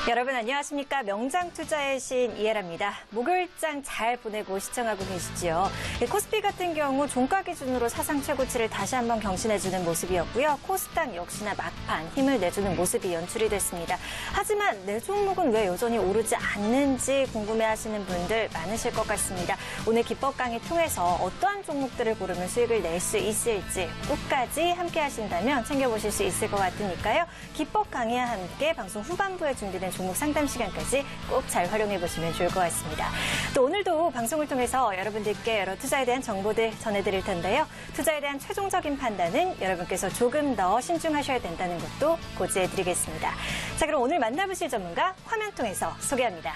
여러분 안녕하십니까. 명장투자의 신 이해라입니다. 목요일장 잘 보내고 시청하고 계시지요. 코스피 같은 경우 종가 기준으로 사상 최고치를 다시 한번 경신해주는 모습이었고요. 코스닥 역시나 막판 힘을 내주는 모습이 연출이 됐습니다. 하지만 내 종목은 왜 여전히 오르지 않는지 궁금해하시는 분들 많으실 것 같습니다. 오늘 기법 강의 통해서 어떠한 종목들을 고르면 수익을 낼 수 있을지 끝까지 함께 하신다면 챙겨보실 수 있을 것 같으니까요. 기법 강의와 함께 방송 후반부에 준비된 종목 상담 시간까지 꼭 잘 활용해 보시면 좋을 것 같습니다. 또 오늘도 방송을 통해서 여러분들께 여러 투자에 대한 정보들 전해드릴 텐데요. 투자에 대한 최종적인 판단은 여러분께서 조금 더 신중하셔야 된다는 것도 고지해드리겠습니다. 자, 그럼 오늘 만나보실 전문가 화면 통해서 소개합니다.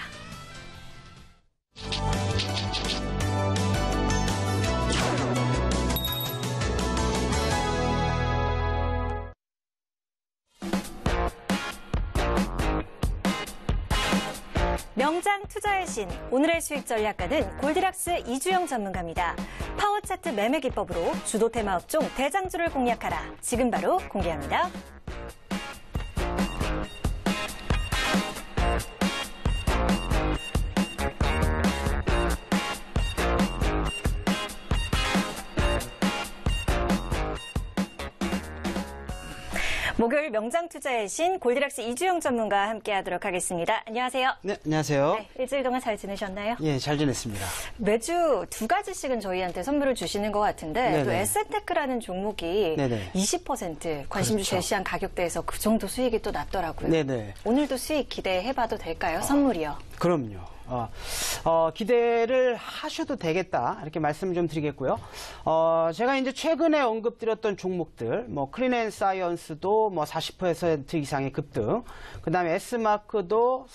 명장 투자의 신, 오늘의 수익 전략가는 골디락스 이주영 전문가입니다. 파워차트 매매 기법으로 주도 테마 업종 대장주를 공략하라. 지금 바로 공개합니다. 목요일 명장투자의 신 골디락스 이주영 전문가와 함께하도록 하겠습니다. 안녕하세요. 네, 안녕하세요. 네, 일주일 동안 잘 지내셨나요? 예, 잘 지냈습니다. 매주 두 가지씩은 저희한테 선물을 주시는 것 같은데 네네. 또 에센테크라는 종목이 네네. 20% 관심주 그렇죠. 제시한 가격대에서 그 정도 수익이 또 났더라고요. 네네. 오늘도 수익 기대해봐도 될까요? 선물이요. 그럼요. 기대를 하셔도 되겠다 이렇게 말씀 좀 드리겠고요. 제가 이제 최근에 언급드렸던 종목들, 클린앤사이언스도 40% 이상의 급등, 그다음에 S마크도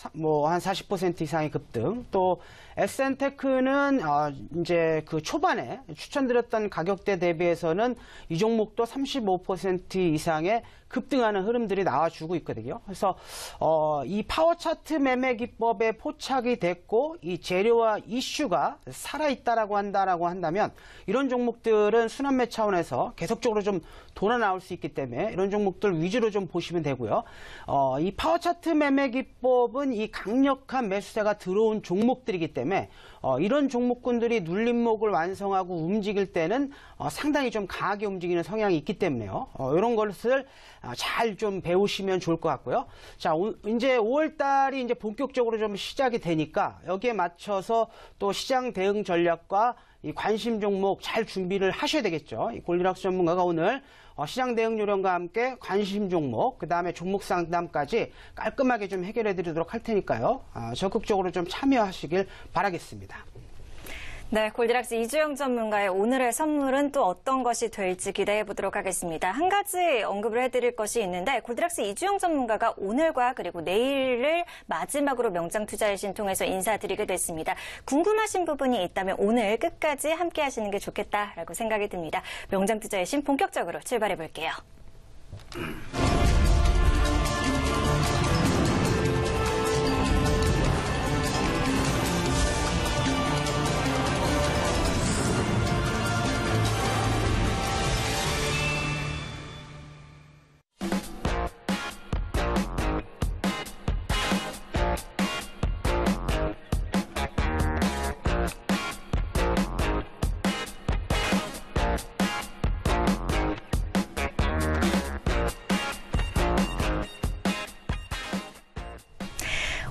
한 40% 이상의 급등, 또 에센테크는 이제 그 초반에 추천드렸던 가격대 대비해서는 이 종목도 35% 이상의 급등하는 흐름들이 나와주고 있거든요. 그래서 이 파워차트 매매 기법에 포착이 됐고 이 재료와 이슈가 살아있다라고 한다면 이런 종목들은 순환매 차원에서 계속적으로 좀 돌아 나올 수 있기 때문에 이런 종목들 위주로 좀 보시면 되고요. 이 파워차트 매매 기법은 이 강력한 매수세가 들어온 종목들이기 때문에 이런 종목군들이 눌림목을 완성하고 움직일 때는 상당히 좀 강하게 움직이는 성향이 있기 때문에요. 이런 것을 잘 좀 배우시면 좋을 것 같고요. 자, 이제 5월달이 이제 본격적으로 좀 시작이 되니까 여기에 맞춰서 또 시장 대응 전략과 이 관심 종목 잘 준비를 하셔야 되겠죠. 이 골디락스 전문가가 오늘 시장 대응 요령과 함께 관심 종목, 그 다음에 종목 상담까지 깔끔하게 좀 해결해 드리도록 할 테니까요. 적극적으로 좀 참여하시길 바라겠습니다. 네, 골디락스 이주영 전문가의 오늘의 선물은 또 어떤 것이 될지 기대해 보도록 하겠습니다. 한 가지 언급을 해드릴 것이 있는데 골디락스 이주영 전문가가 오늘과 그리고 내일을 마지막으로 명장투자의 신 통해서 인사드리게 됐습니다. 궁금하신 부분이 있다면 오늘 끝까지 함께 하시는 게 좋겠다라고 생각이 듭니다. 명장투자의 신 본격적으로 출발해 볼게요.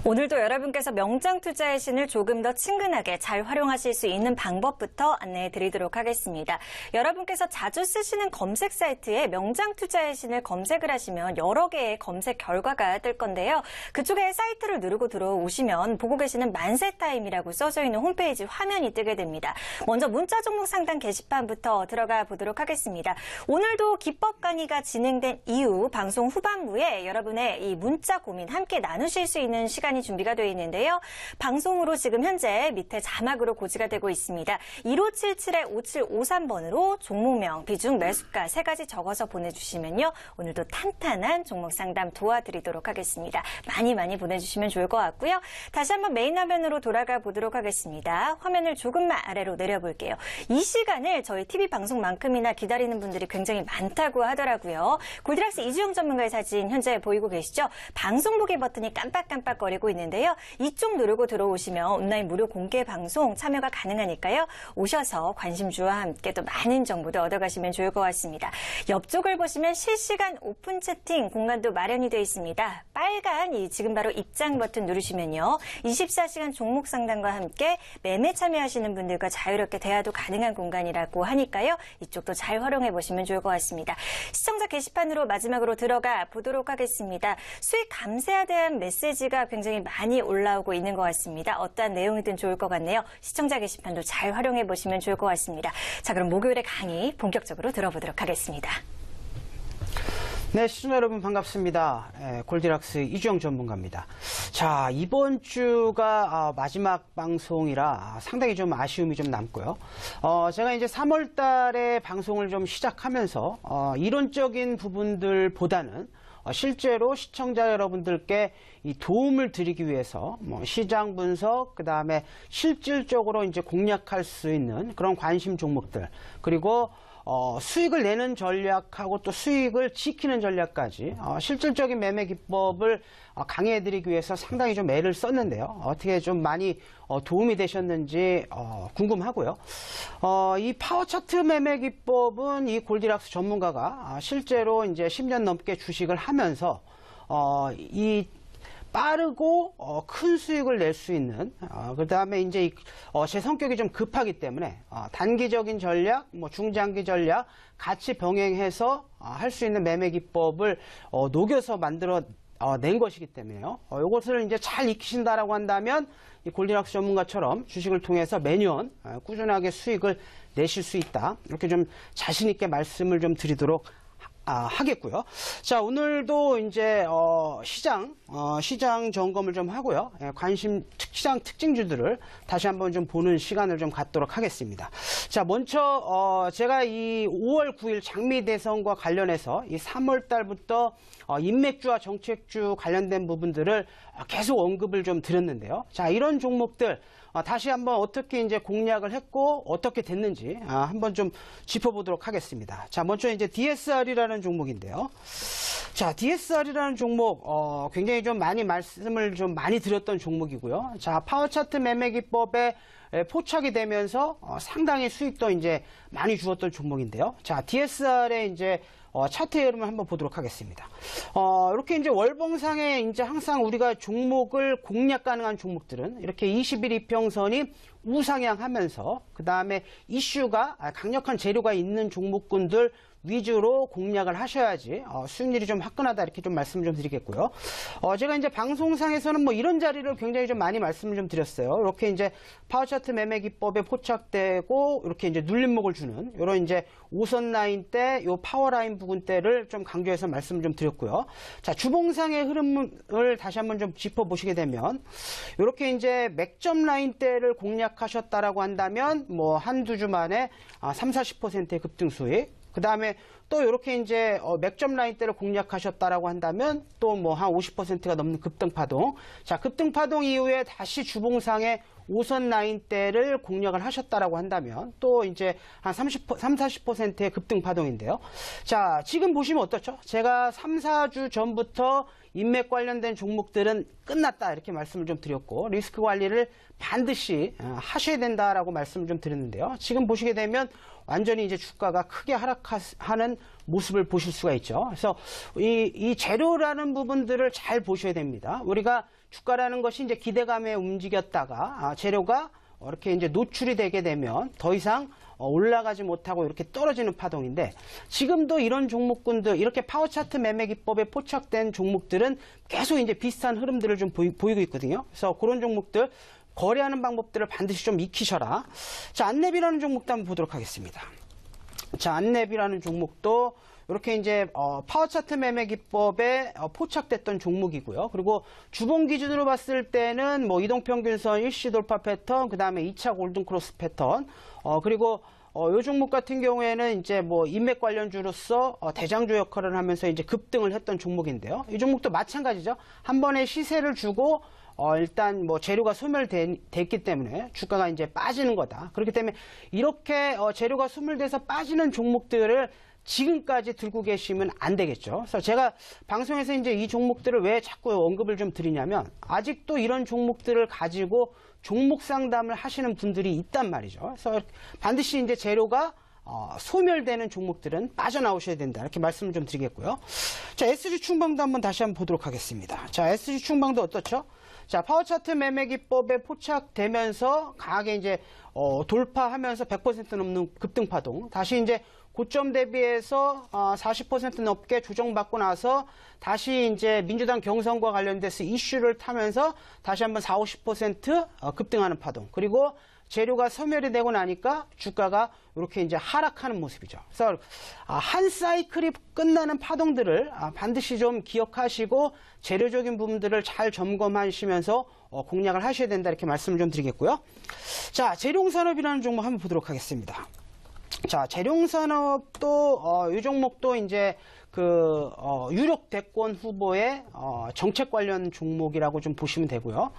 오늘도 여러분께서 명장투자의 신을 조금 더 친근하게 잘 활용하실 수 있는 방법부터 안내해 드리도록 하겠습니다. 여러분께서 자주 쓰시는 검색 사이트에 명장투자의 신을 검색을 하시면 여러 개의 검색 결과가 뜰 건데요. 그쪽에 사이트를 누르고 들어오시면 보고 계시는 만세타임이라고 써져 있는 홈페이지 화면이 뜨게 됩니다. 먼저 문자 종목 상담 게시판부터 들어가 보도록 하겠습니다. 오늘도 기법 강의가 진행된 이후 방송 후반부에 여러분의 이 문자 고민 함께 나누실 수 있는 시간이 시간이 준비가 되어 있는데요. 방송으로 지금 현재 밑에 자막으로 고지가 되고 있습니다. 1577-5753번으로 종목명, 비중, 매수가 세 가지 적어서 보내주시면요. 오늘도 탄탄한 종목 상담 도와드리도록 하겠습니다. 많이 보내주시면 좋을 것 같고요. 다시 한번 메인 화면으로 돌아가 보도록 하겠습니다. 화면을 조금만 아래로 내려볼게요. 이 시간을 저희 TV 방송만큼이나 기다리는 분들이 굉장히 많다고 하더라고요. 골드락스 이주영 전문가의 사진 현재 보이고 계시죠? 방송 보기 버튼이 깜빡깜빡거리고 있는데요. 이쪽 누르고 들어오시면 온라인 무료 공개 방송 참여가 가능하니까요. 오셔서 관심주와 함께 또 많은 정보도 얻어가시면 좋을 것 같습니다. 옆쪽을 보시면 실시간 오픈 채팅 공간도 마련이 되어 있습니다. 빨간 이 지금 바로 입장 버튼 누르시면요. 24시간 종목 상담과 함께 매매 참여하시는 분들과 자유롭게 대화도 가능한 공간이라고 하니까요. 이쪽도 잘 활용해 보시면 좋을 것 같습니다. 시청자 게시판으로 마지막으로 들어가 보도록 하겠습니다. 수익 감세에 대한 메시지가 굉장히 많이 올라오고 있는 것 같습니다. 어떠한 내용이든 좋을 것 같네요. 시청자 게시판도 잘 활용해 보시면 좋을 것 같습니다. 자, 그럼 목요일의 강의 본격적으로 들어보도록 하겠습니다. 네, 시청자 여러분 반갑습니다. 골드락스 이주영 전문가입니다. 자, 이번 주가 마지막 방송이라 상당히 좀 아쉬움이 좀 남고요. 제가 이제 3월 달에 방송을 좀 시작하면서 이론적인 부분들보다는 실제로 시청자 여러분들께 이 도움을 드리기 위해서 시장 분석, 그다음에 실질적으로 이제 공략할 수 있는 그런 관심 종목들, 그리고 수익을 내는 전략하고 또 수익을 지키는 전략까지 실질적인 매매 기법을 강의해드리기 위해서 상당히 좀 애를 썼는데요. 어떻게 좀 많이 도움이 되셨는지 궁금하고요. 이 파워 차트 매매 기법은 이 골드락스 전문가가 실제로 이제 10년 넘게 주식을 하면서 이 빠르고 큰 수익을 낼 수 있는 그 다음에 이제 제 성격이 좀 급하기 때문에 단기적인 전략, 중장기 전략 같이 병행해서 할 수 있는 매매 기법을 녹여서 만들어 낸 것이기 때문에요. 이것을 이제 잘 익히신다라고 한다면 이 골드락스 전문가처럼 주식을 통해서 매년 꾸준하게 수익을 내실 수 있다. 이렇게 좀 자신 있게 말씀을 좀 드리도록 하겠고요. 자, 오늘도 이제 시장 점검을 좀 하고요. 시장 특징주들을 다시 한번 좀 보는 시간을 좀 갖도록 하겠습니다. 자, 먼저 제가 이 5월 9일 장미 대선과 관련해서 이 3월 달부터 인맥주와 정책주 관련된 부분들을 계속 언급을 좀 드렸는데요. 자, 이런 종목들 다시 한번 어떻게 이제 공략을 했고 어떻게 됐는지 한번 좀 짚어보도록 하겠습니다. 자, 먼저 이제 DSR이라는 종목인데요. 자, DSR이라는 종목 굉장히 좀 말씀을 좀 많이 드렸던 종목이고요. 자, 파워 차트 매매 기법에 포착이 되면서 상당히 수익도 이제 많이 주었던 종목인데요. 자, DSR의 이제 차트의 흐름을 한번 보도록 하겠습니다. 이렇게 이제 월봉상에 이제 항상 우리가 종목을 공략 가능한 종목들은 이렇게 20일 이평선이 우상향하면서 그 다음에 이슈가 강력한 재료가 있는 종목군들 위주로 공략을 하셔야지 수익률이 좀 화끈하다 이렇게 좀 말씀을 좀 드리겠고요. 제가 이제 방송상에서는 이런 자리를 굉장히 좀 많이 말씀을 좀 드렸어요. 이렇게 이제 파워차트 매매 기법에 포착되고 이렇게 이제 눌림목을 주는 이런 이제 5선 라인 때 요 파워 라인 부근대를 좀 강조해서 말씀을 좀 드렸고요. 자, 주봉상의 흐름을 다시 한번 좀 짚어보시게 되면 이렇게 이제 맥점 라인 대를 공략하셨다라고 한다면 한두 주 만에 30-40%의 급등 수익. 그 다음에 또 이렇게 이제 맥점 라인대를 공략하셨다라고 한다면 또 한 50%가 넘는 급등 파동. 자, 급등 파동 이후에 다시 주봉상의 5선 라인대를 공략을 하셨다라고 한다면 또 이제 한 30-40%의 급등 파동인데요. 자, 지금 보시면 어떻죠? 제가 3-4주 전부터 인맥 관련된 종목들은 끝났다 이렇게 말씀을 좀 드렸고 리스크 관리를 반드시 하셔야 된다라고 말씀을 좀 드렸는데요. 지금 보시게 되면 완전히 이제 주가가 크게 하락하는 모습을 보실 수가 있죠. 그래서 이 재료라는 부분들을 잘 보셔야 됩니다. 우리가 주가라는 것이 이제 기대감에 움직였다가 재료가 이렇게 이제 노출이 되게 되면 더 이상 올라가지 못하고 이렇게 떨어지는 파동인데 지금도 이런 종목군들 이렇게 파워 차트 매매 기법에 포착된 종목들은 계속 이제 비슷한 흐름들을 좀 보이고 있거든요. 그래서 그런 종목들 거래하는 방법들을 반드시 좀 익히셔라. 자, 안랩이라는 종목도 한번 보도록 하겠습니다. 자, 안랩이라는 종목도 이렇게 이제 파워 차트 매매 기법에 포착됐던 종목이고요. 그리고 주봉 기준으로 봤을 때는 뭐 이동평균선 일시 돌파 패턴, 그 다음에 2차 골든 크로스 패턴, 그리고 이 종목 같은 경우에는 이제 뭐 인맥 관련주로서 대장주 역할을 하면서 이제 급등을 했던 종목인데요. 이 종목도 마찬가지죠. 한 번에 시세를 주고 일단 뭐 재료가 소멸됐기 때문에 주가가 이제 빠지는 거다. 그렇기 때문에 이렇게 재료가 소멸돼서 빠지는 종목들을 지금까지 들고 계시면 안 되겠죠. 그래서 제가 방송에서 이제 이 종목들을 왜 자꾸 언급을 좀 드리냐면 아직도 이런 종목들을 가지고 종목 상담을 하시는 분들이 있단 말이죠. 그래서 반드시 이제 재료가 소멸되는 종목들은 빠져나오셔야 된다. 이렇게 말씀을 좀 드리겠고요. 자, SG 충방도 한번 다시 한번 보도록 하겠습니다. 자, SG 충방도 어떻죠? 자, 파워 차트 매매 기법에 포착되면서 강하게 이제 돌파하면서 100% 넘는 급등 파동. 다시 이제 고점 대비해서 40% 넘게 조정받고 나서 다시 이제 민주당 경선과 관련돼서 이슈를 타면서 다시 한번 40~50% 급등하는 파동. 그리고 재료가 소멸이 되고 나니까 주가가 이렇게 이제 하락하는 모습이죠. 그래서 한 사이클이 끝나는 파동들을 반드시 좀 기억하시고 재료적인 부분들을 잘 점검하시면서 공략을 하셔야 된다. 이렇게 말씀을 좀 드리겠고요. 자, 재룡산업이라는 종목 한번 보도록 하겠습니다. 자, 재룡산업도 이 종목도 이제 그 유력 대권 후보의 정책 관련 종목이라고 좀 보시면 되고요.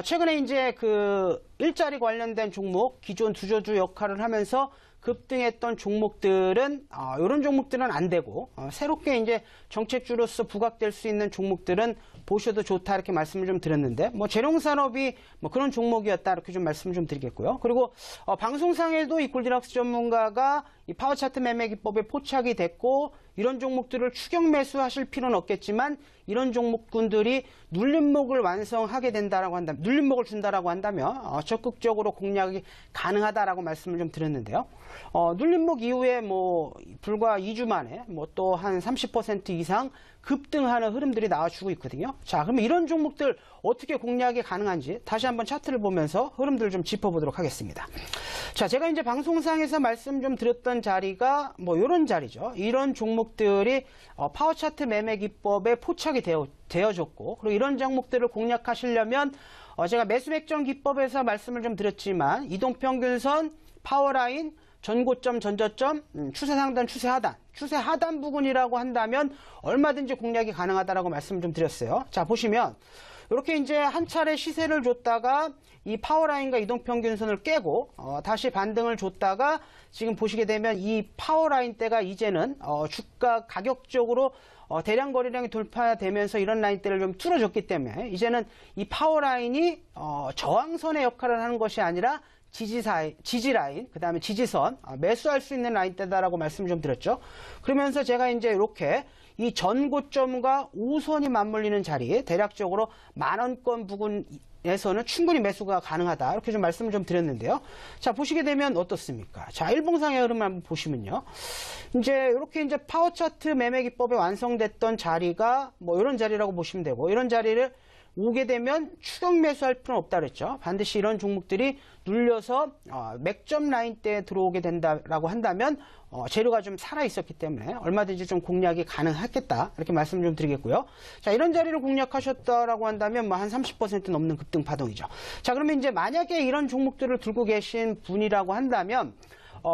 최근에 이제 그 일자리 관련된 종목, 기존 두저주 역할을 하면서 급등했던 종목들은 이런 종목들은 안 되고 새롭게 이제 정책주로서 부각될 수 있는 종목들은 보셔도 좋다 이렇게 말씀을 좀 드렸는데 뭐 재룡산업이 뭐 그런 종목이었다 이렇게 좀 말씀을 좀 드리겠고요. 그리고 방송상에도 이 골디락스 전문가가 이 파워 차트 매매 기법에 포착이 됐고 이런 종목들을 추격 매수하실 필요는 없겠지만 이런 종목군들이 눌림목을 완성하게 된다라고 한다면 눌림목을 준다라고 한다면 적극적으로 공략이 가능하다라고 말씀을 좀 드렸는데요. 눌림목 이후에 뭐 불과 2주 만에 뭐 또 한 30% 이상 급등하는 흐름들이 나와주고 있거든요. 자, 그러면 이런 종목들 어떻게 공략이 가능한지 다시 한번 차트를 보면서 흐름들을 좀 짚어보도록 하겠습니다. 자, 제가 이제 방송상에서 말씀 좀 드렸던 자리가 뭐 이런 자리죠. 이런 종목들이 파워 차트 매매 기법에 포착이 되어졌고 그리고 이런 종목들을 공략하시려면 제가 매수 맥점 기법에서 말씀을 좀 드렸지만 이동평균선, 파워라인, 전고점, 전저점, 추세 상단, 추세 하단. 추세 하단 부근이라고 한다면 얼마든지 공략이 가능하다라고 말씀을 좀 드렸어요. 자, 보시면 이렇게 이제 한 차례 시세를 줬다가 이 파워라인과 이동평균선을 깨고 다시 반등을 줬다가 지금 보시게 되면 이 파워라인대가 이제는 주가 가격적으로 대량 거래량이 돌파되면서 이런 라인대를 좀 뚫어줬기 때문에 이제는 이 파워라인이 저항선의 역할을 하는 것이 아니라 지지라인, 그 다음에 지지선, 매수할 수 있는 라인대다라고 말씀을 좀 드렸죠. 그러면서 제가 이제 이렇게 이 전고점과 5선이 맞물리는 자리에 대략적으로 10,000원권 부근에서는 충분히 매수가 가능하다. 이렇게 좀 말씀을 좀 드렸는데요. 자, 보시게 되면 어떻습니까? 자, 일봉상의 흐름을 한번 보시면요. 이제 이렇게 이제 파워 차트 매매 기법에 완성됐던 자리가 뭐 이런 자리라고 보시면 되고 이런 자리를 오게 되면 추격 매수할 필요는 없다 그랬죠. 반드시 이런 종목들이 눌려서 맥점 라인대에 들어오게 된다라고 한다면 재료가 좀 살아 있었기 때문에 얼마든지 좀 공략이 가능하겠다 이렇게 말씀을 좀 드리겠고요. 자, 이런 자리를 공략하셨다라고 한다면 뭐 한 30% 넘는 급등 파동이죠. 자, 그러면 이제 만약에 이런 종목들을 들고 계신 분이라고 한다면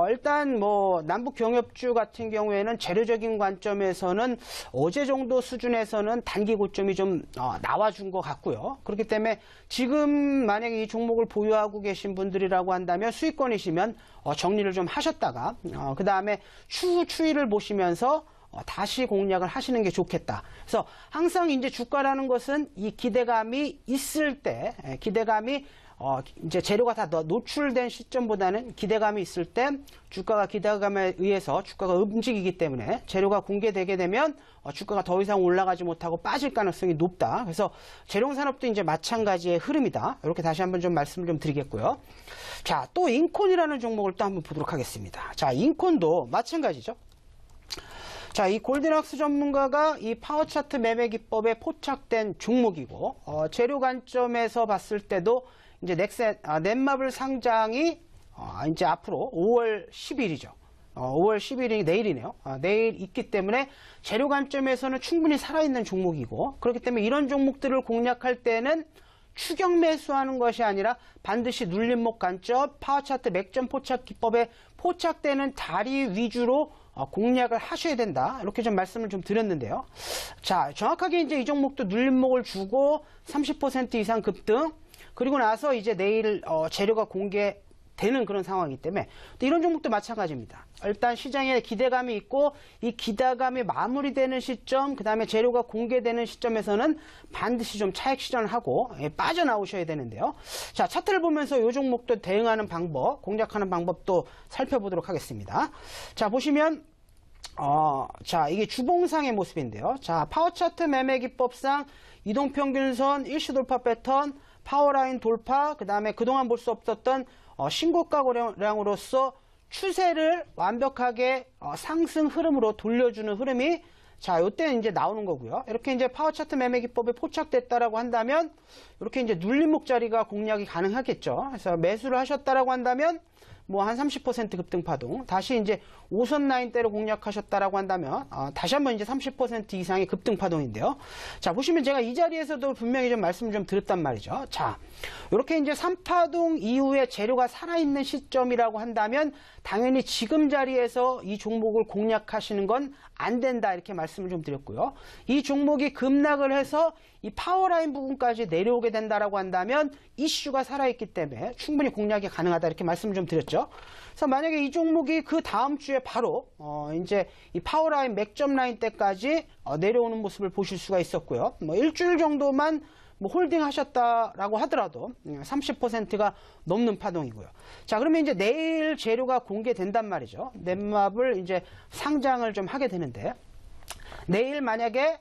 일단 뭐 남북 경협주 같은 경우에는 재료적인 관점에서는 어제 정도 수준에서는 단기 고점이 좀 나와준 것 같고요. 그렇기 때문에 지금 만약에 이 종목을 보유하고 계신 분들이라고 한다면 수익권이시면 정리를 좀 하셨다가 그 다음에 추후 추이를 보시면서 다시 공략을 하시는 게 좋겠다. 그래서 항상 이제 주가라는 것은 이 기대감이 있을 때, 기대감이 이제 재료가 다 노출된 시점보다는 기대감이 있을 때 주가가 기대감에 의해서 주가가 움직이기 때문에 재료가 공개되게 되면 주가가 더 이상 올라가지 못하고 빠질 가능성이 높다. 그래서 재룡산업도 이제 마찬가지의 흐름이다. 이렇게 다시 한번 좀 말씀을 좀 드리겠고요. 자, 또 인콘이라는 종목을 또 한번 보도록 하겠습니다. 자, 인콘도 마찬가지죠. 자, 이 골디락스 전문가가 이 파워 차트 매매 기법에 포착된 종목이고 재료 관점에서 봤을 때도 이제 넷마블 상장이 이제 앞으로 5월 10일이죠. 5월 10일이 내일이네요. 내일 있기 때문에 재료 관점에서는 충분히 살아있는 종목이고, 그렇기 때문에 이런 종목들을 공략할 때는 추격 매수하는 것이 아니라 반드시 눌림목 관점, 파워차트 맥점 포착 기법에 포착되는 자리 위주로 공략을 하셔야 된다. 이렇게 좀 말씀을 좀 드렸는데요. 자, 정확하게 이제 이 종목도 눌림목을 주고 30% 이상 급등, 그리고 나서 이제 내일 재료가 공개되는 그런 상황이기 때문에 또 이런 종목도 마찬가지입니다. 일단 시장에 기대감이 있고 이 기대감이 마무리되는 시점, 그 다음에 재료가 공개되는 시점에서는 반드시 좀 차익 실현을 하고 빠져나오셔야 되는데요. 자, 차트를 보면서 이 종목도 대응하는 방법, 공략하는 방법도 살펴보도록 하겠습니다. 자, 보시면 자, 이게 주봉상의 모습인데요. 자, 파워차트 매매 기법상 이동평균선 일시 돌파 패턴, 파워라인 돌파, 그 다음에 그동안 볼 수 없었던 신고가 거래량으로서 추세를 완벽하게 상승 흐름으로 돌려주는 흐름이, 자, 요때는 이제 나오는 거고요. 이렇게 이제 파워차트 매매 기법에 포착됐다라고 한다면 이렇게 이제 눌림목 자리가 공략이 가능하겠죠. 그래서 매수를 하셨다라고 한다면 뭐 한 30% 급등 파동, 다시 이제 5선 라인대로 공략하셨다라고 한다면 다시 한번 이제 30% 이상의 급등 파동인데요. 자, 보시면 제가 이 자리에서도 분명히 좀 말씀을 좀 드렸단 말이죠. 자, 이렇게 이제 3파동 이후에 재료가 살아있는 시점이라고 한다면 당연히 지금 자리에서 이 종목을 공략하시는 건 안 된다, 이렇게 말씀을 좀 드렸고요. 이 종목이 급락을 해서 이 파워라인 부분까지 내려오게 된다라고 한다면 이슈가 살아있기 때문에 충분히 공략이 가능하다, 이렇게 말씀을 좀 드렸죠. 그래서 만약에 이 종목이 그 다음 주에 바로 이제 이 파워라인 맥점 라인 때까지 내려오는 모습을 보실 수가 있었고요. 뭐 일주일 정도만 뭐 홀딩 하셨다라고 하더라도 30%가 넘는 파동이고요. 자, 그러면 이제 내일 재료가 공개된단 말이죠. 넷마블 이제 상장을 좀 하게 되는데, 내일 만약에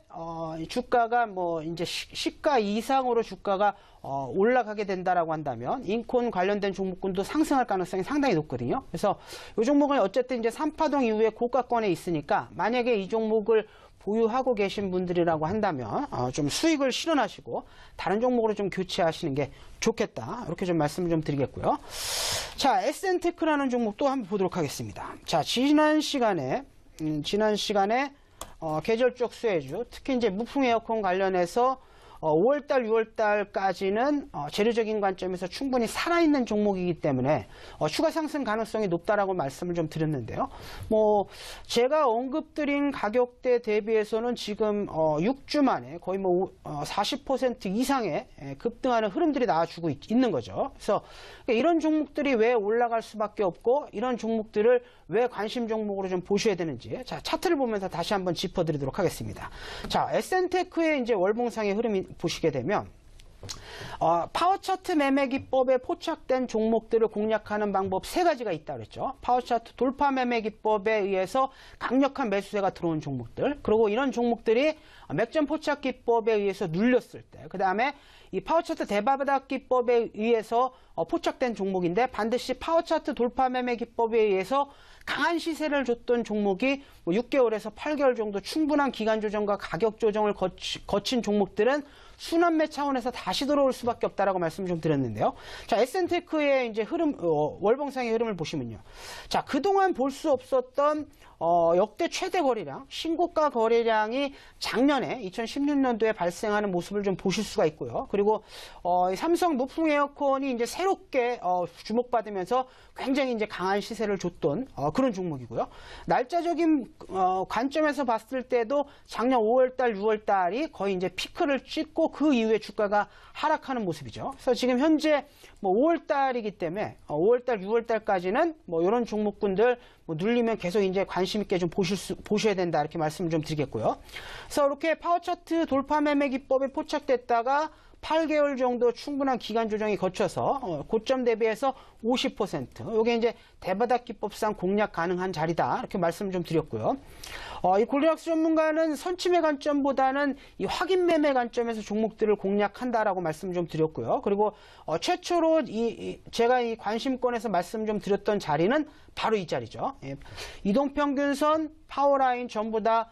주가가 뭐 이제 시가 이상으로 주가가 올라가게 된다라고 한다면 인콘 관련된 종목군도 상승할 가능성이 상당히 높거든요. 그래서 이 종목은 어쨌든 이제 3파동 이후에 고가권에 있으니까 만약에 이 종목을 보유하고 계신 분들이라고 한다면 좀 수익을 실현하시고 다른 종목으로 좀 교체하시는 게 좋겠다, 이렇게 좀 말씀을 좀 드리겠고요. 자, SN테크라는 종목도 한번 보도록 하겠습니다. 자, 지난 시간에 계절적 수혜주, 특히 이제 무풍 에어컨 관련해서 5월달, 6월달까지는 재료적인 관점에서 충분히 살아있는 종목이기 때문에 추가 상승 가능성이 높다라고 말씀을 좀 드렸는데요. 뭐 제가 언급드린 가격대 대비해서는 지금 6주 만에 거의 뭐 40% 이상의 급등하는 흐름들이 나와주고 있는 거죠. 그래서 이런 종목들이 왜 올라갈 수밖에 없고 이런 종목들을 왜 관심 종목으로 좀 보셔야 되는지, 자, 차트를 보면서 다시 한번 짚어드리도록 하겠습니다. 자, SN테크의 이제 월봉상의 흐름이 보시게 되면 파워차트 매매 기법에 포착된 종목들을 공략하는 방법 3가지가 있다 그랬죠. 파워차트 돌파 매매 기법에 의해서 강력한 매수세가 들어온 종목들, 그리고 이런 종목들이 맥점 포착 기법에 의해서 눌렸을 때, 그 다음에 이 파워차트 대바닥 기법에 의해서 포착된 종목인데 반드시 파워차트 돌파 매매 기법에 의해서 강한 시세를 줬던 종목이 뭐 6개월에서 8개월 정도 충분한 기간 조정과 가격 조정을 거친 종목들은 순환매 차원에서 다시 들어올 수밖에 없다라고 말씀 좀 드렸는데요. 자, SN테크의 이제 흐름, 월봉상의 흐름을 보시면요. 자, 그동안 볼 수 없었던 역대 최대 거래량, 신고가 거래량이 작년에 2016년도에 발생하는 모습을 좀 보실 수가 있고요. 그리고 삼성 무풍 에어컨이 이제 새롭게 주목받으면서 굉장히 이제 강한 시세를 줬던 그런 종목이고요. 날짜적인 관점에서 봤을 때도 작년 5월달, 6월달이 거의 이제 피크를 찍고 그 이후에 주가가 하락하는 모습이죠. 그래서 지금 현재 뭐 5월달이기 때문에 5월달, 6월달까지는 뭐 이런 종목군들 뭐 눌리면 계속 이제 관심 있게 좀 보셔야 된다, 이렇게 말씀을 좀 드리겠고요. 그래서 이렇게 파워차트 돌파 매매 기법에 포착됐다가 8개월 정도 충분한 기간 조정이 거쳐서 고점 대비해서 50%, 이게 이제 대바닥 기법상 공략 가능한 자리다, 이렇게 말씀 좀 드렸고요. 이 골드락스 전문가는 선침의 관점보다는 이 확인 매매 관점에서 종목들을 공략한다라고 말씀 좀 드렸고요. 그리고 최초로 제가 이 관심권에서 말씀 좀 드렸던 자리는 바로 이 자리죠. 이동평균선, 파워라인 전부 다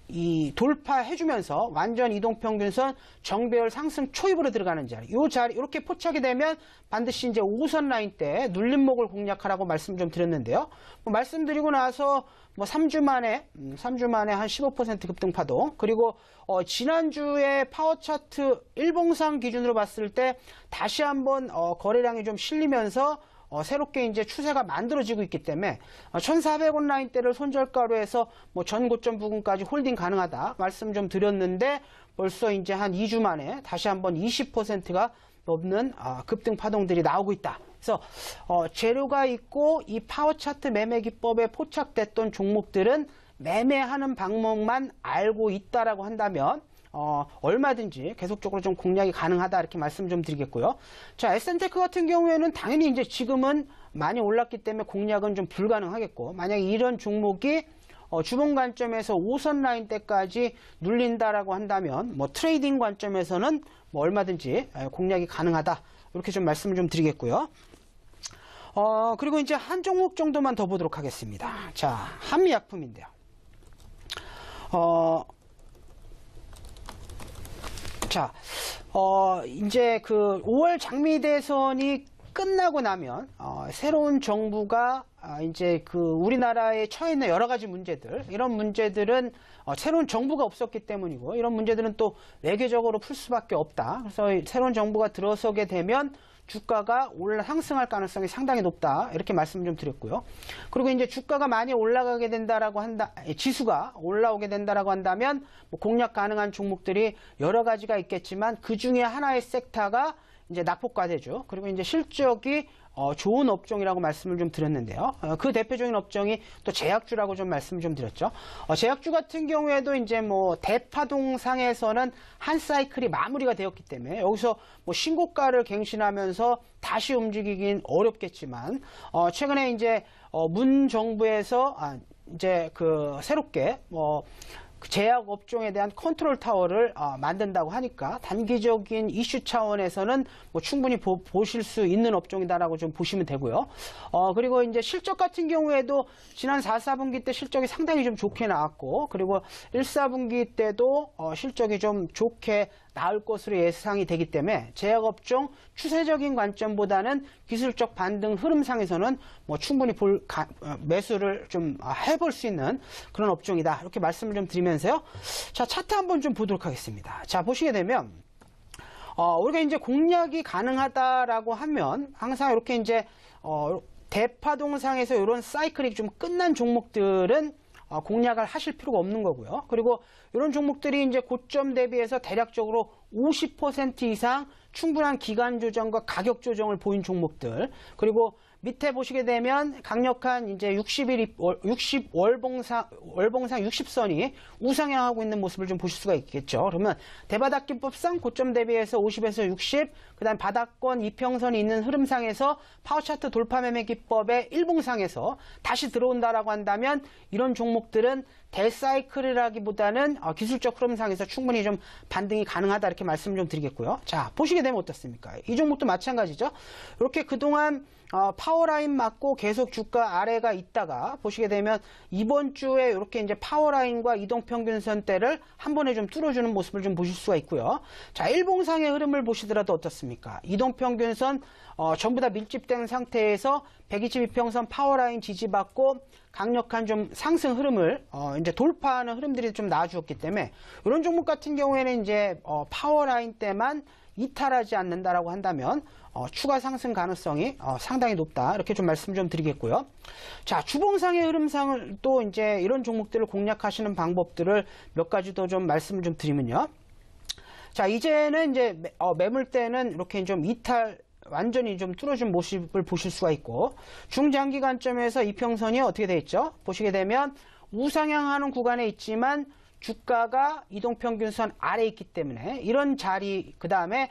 이 돌파해주면서 완전 이동평균선 정배열 상승 초입으로 들어가는 자리, 이 자리 이렇게 포착이 되면 반드시 이제 5선 라인 때 눌림목을 공략하라고 말씀 좀 드렸는데요. 뭐 말씀드리고 나서 뭐 3주 만에 한 15% 급등 파동, 그리고 지난주에 파워 차트 일봉상 기준으로 봤을 때 다시 한번 거래량이 좀 실리면서 새롭게 이제 추세가 만들어지고 있기 때문에 1,400원 라인대를 손절가로 해서 뭐 전 고점 부근까지 홀딩 가능하다 말씀 좀 드렸는데 벌써 이제 한 2주 만에 다시 한번 20%가 넘는 급등 파동들이 나오고 있다. 그래서 재료가 있고 이 파워 차트 매매 기법에 포착됐던 종목들은 매매하는 방법만 알고 있다라고 한다면 얼마든지 계속적으로 좀 공략이 가능하다 이렇게 말씀 좀 드리겠고요. 자, SN테크 같은 경우에는 당연히 이제 지금은 많이 올랐기 때문에 공략은 좀 불가능하겠고, 만약에 이런 종목이 주봉 관점에서 5선 라인 때까지 눌린다라고 한다면 뭐 트레이딩 관점에서는 뭐 얼마든지 공략이 가능하다 이렇게 좀 말씀을 좀 드리겠고요. 그리고 이제 한 종목 정도만 더 보도록 하겠습니다. 자, 한미약품인데요. 자, 이제 그 5월 장미 대선이 끝나고 나면 새로운 정부가 이제 그 우리나라에 처해 있는 여러 가지 문제들, 이런 문제들은 새로운 정부가 없었기 때문이고, 이런 문제들은 또 외교적으로 풀 수밖에 없다. 그래서 새로운 정부가 들어서게 되면 주가가 상승할 가능성이 상당히 높다. 이렇게 말씀 좀 드렸고요. 그리고 이제 주가가 많이 올라가게 된다라고 지수가 올라오게 된다라고 한다면 뭐 공략 가능한 종목들이 여러 가지가 있겠지만 그 중에 하나의 섹터가 이제 낙폭과대죠. 그리고 이제 실적이 좋은 업종이라고 말씀을 좀 드렸는데요. 그 대표적인 업종이 또 제약주라고 좀 말씀을 좀 드렸죠. 제약주 같은 경우에도 이제 뭐 대파동상에서는 한 사이클이 마무리가 되었기 때문에 여기서 뭐 신고가를 갱신하면서 다시 움직이긴 어렵겠지만, 최근에 이제 문 정부에서 이제 그 새롭게 제약 업종에 대한 컨트롤 타워를 만든다고 하니까 단기적인 이슈 차원에서는 뭐 충분히 보실 수 있는 업종이다라고 좀 보시면 되고요. 그리고 이제 실적 같은 경우에도 지난 4, 4분기 때 실적이 상당히 좀 좋게 나왔고, 그리고 1, 4분기 때도 실적이 좀 좋게 나올 것으로 예상이 되기 때문에 제약업종 추세적인 관점보다는 기술적 반등 흐름상에서는 뭐 충분히 매수를 좀 해볼 수 있는 그런 업종이다. 이렇게 말씀을 좀 드리면서요. 자, 차트 한번 좀 보도록 하겠습니다. 자, 보시게 되면 우리가 이제 공략이 가능하다라고 하면 항상 이렇게 이제 대파동상에서 이런 사이클이 좀 끝난 종목들은 공략을 하실 필요가 없는 거고요. 그리고 이런 종목들이 이제 고점 대비해서 대략적으로 50% 이상 충분한 기간 조정과 가격 조정을 보인 종목들, 그리고 밑에 보시게 되면 강력한 이제 60월봉상 60선이 우상향하고 있는 모습을 좀 보실 수가 있겠죠. 그러면 대바닥기법상 고점 대비해서 50에서 60, 그다음 바닥권 이평선이 있는 흐름상에서 파워차트 돌파 매매 기법의 일봉상에서 다시 들어온다라고 한다면 이런 종목들은 대사이클이라기보다는 기술적 흐름상에서 충분히 좀 반등이 가능하다 이렇게 말씀 좀 드리겠고요. 자, 보시게 되면 어떻습니까? 이 종목도 마찬가지죠. 이렇게 그동안 파워라인 맞고 계속 주가 아래가 있다가 보시게 되면 이번 주에 이렇게 이제 파워라인과 이동평균선대를 한 번에 좀 뚫어주는 모습을 좀 보실 수가 있고요. 자, 일봉상의 흐름을 보시더라도 어떻습니까? 이동평균선 전부 다 밀집된 상태에서 122평선 파워라인 지지받고 강력한 좀 상승 흐름을 이제 돌파하는 흐름들이 좀 나와주었기 때문에 이런 종목 같은 경우에는 이제 파워라인 때만 이탈하지 않는다라고 한다면 추가 상승 가능성이 상당히 높다 이렇게 좀 말씀 좀 드리겠고요. 자, 주봉상의 흐름상을 또 이제 이런 종목들을 공략하시는 방법들을 몇 가지 더 좀 말씀을 좀 드리면요. 자, 이제는 이제 매물대는 이렇게 좀 완전히 좀 뚫어진 모습을 보실 수가 있고, 중장기 관점에서 이평선이 어떻게 되어 있죠? 보시게 되면 우상향하는 구간에 있지만 주가가 이동평균선 아래에 있기 때문에 이런 자리, 그 다음에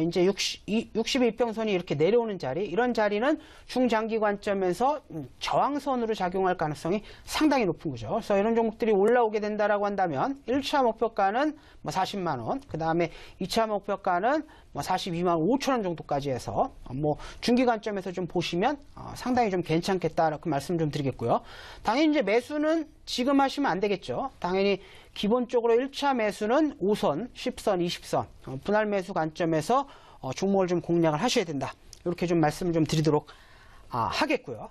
이제 62평선이 이렇게 내려오는 자리, 이런 자리는 중장기 관점에서 저항선으로 작용할 가능성이 상당히 높은 거죠. 그래서 이런 종목들이 올라오게 된다라고 한다면 1차 목표가는 뭐 40만 원, 그 다음에 2차 목표가는 뭐 42만 5천 원 정도까지 해서 뭐 중기 관점에서 좀 보시면 상당히 좀 괜찮겠다 이렇게 말씀 좀 드리겠고요. 당연히 이제 매수는 지금 하시면 안 되겠죠. 당연히 기본적으로 1차 매수는 5선, 10선, 20선 분할 매수 관점에서 종목을 좀 공략을 하셔야 된다. 이렇게 좀 말씀을 좀 드리도록 하겠고요.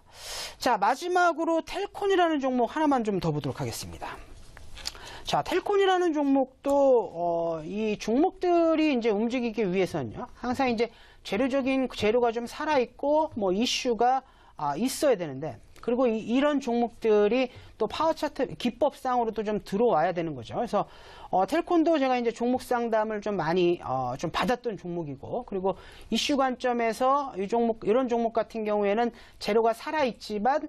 자, 마지막으로 텔콘이라는 종목 하나만 좀 더 보도록 하겠습니다. 자, 텔콘이라는 종목도 이 종목들이 이제 움직이기 위해서는요, 항상 이제 재료가 좀 살아있고 뭐 이슈가 있어야 되는데, 그리고 이런 종목들이 또 파워 차트 기법상으로도 좀 들어와야 되는 거죠. 그래서 텔콘도 제가 이제 종목 상담을 좀 많이 좀 받았던 종목이고, 그리고 이슈 관점에서 이런 종목 같은 경우에는 재료가 살아있지만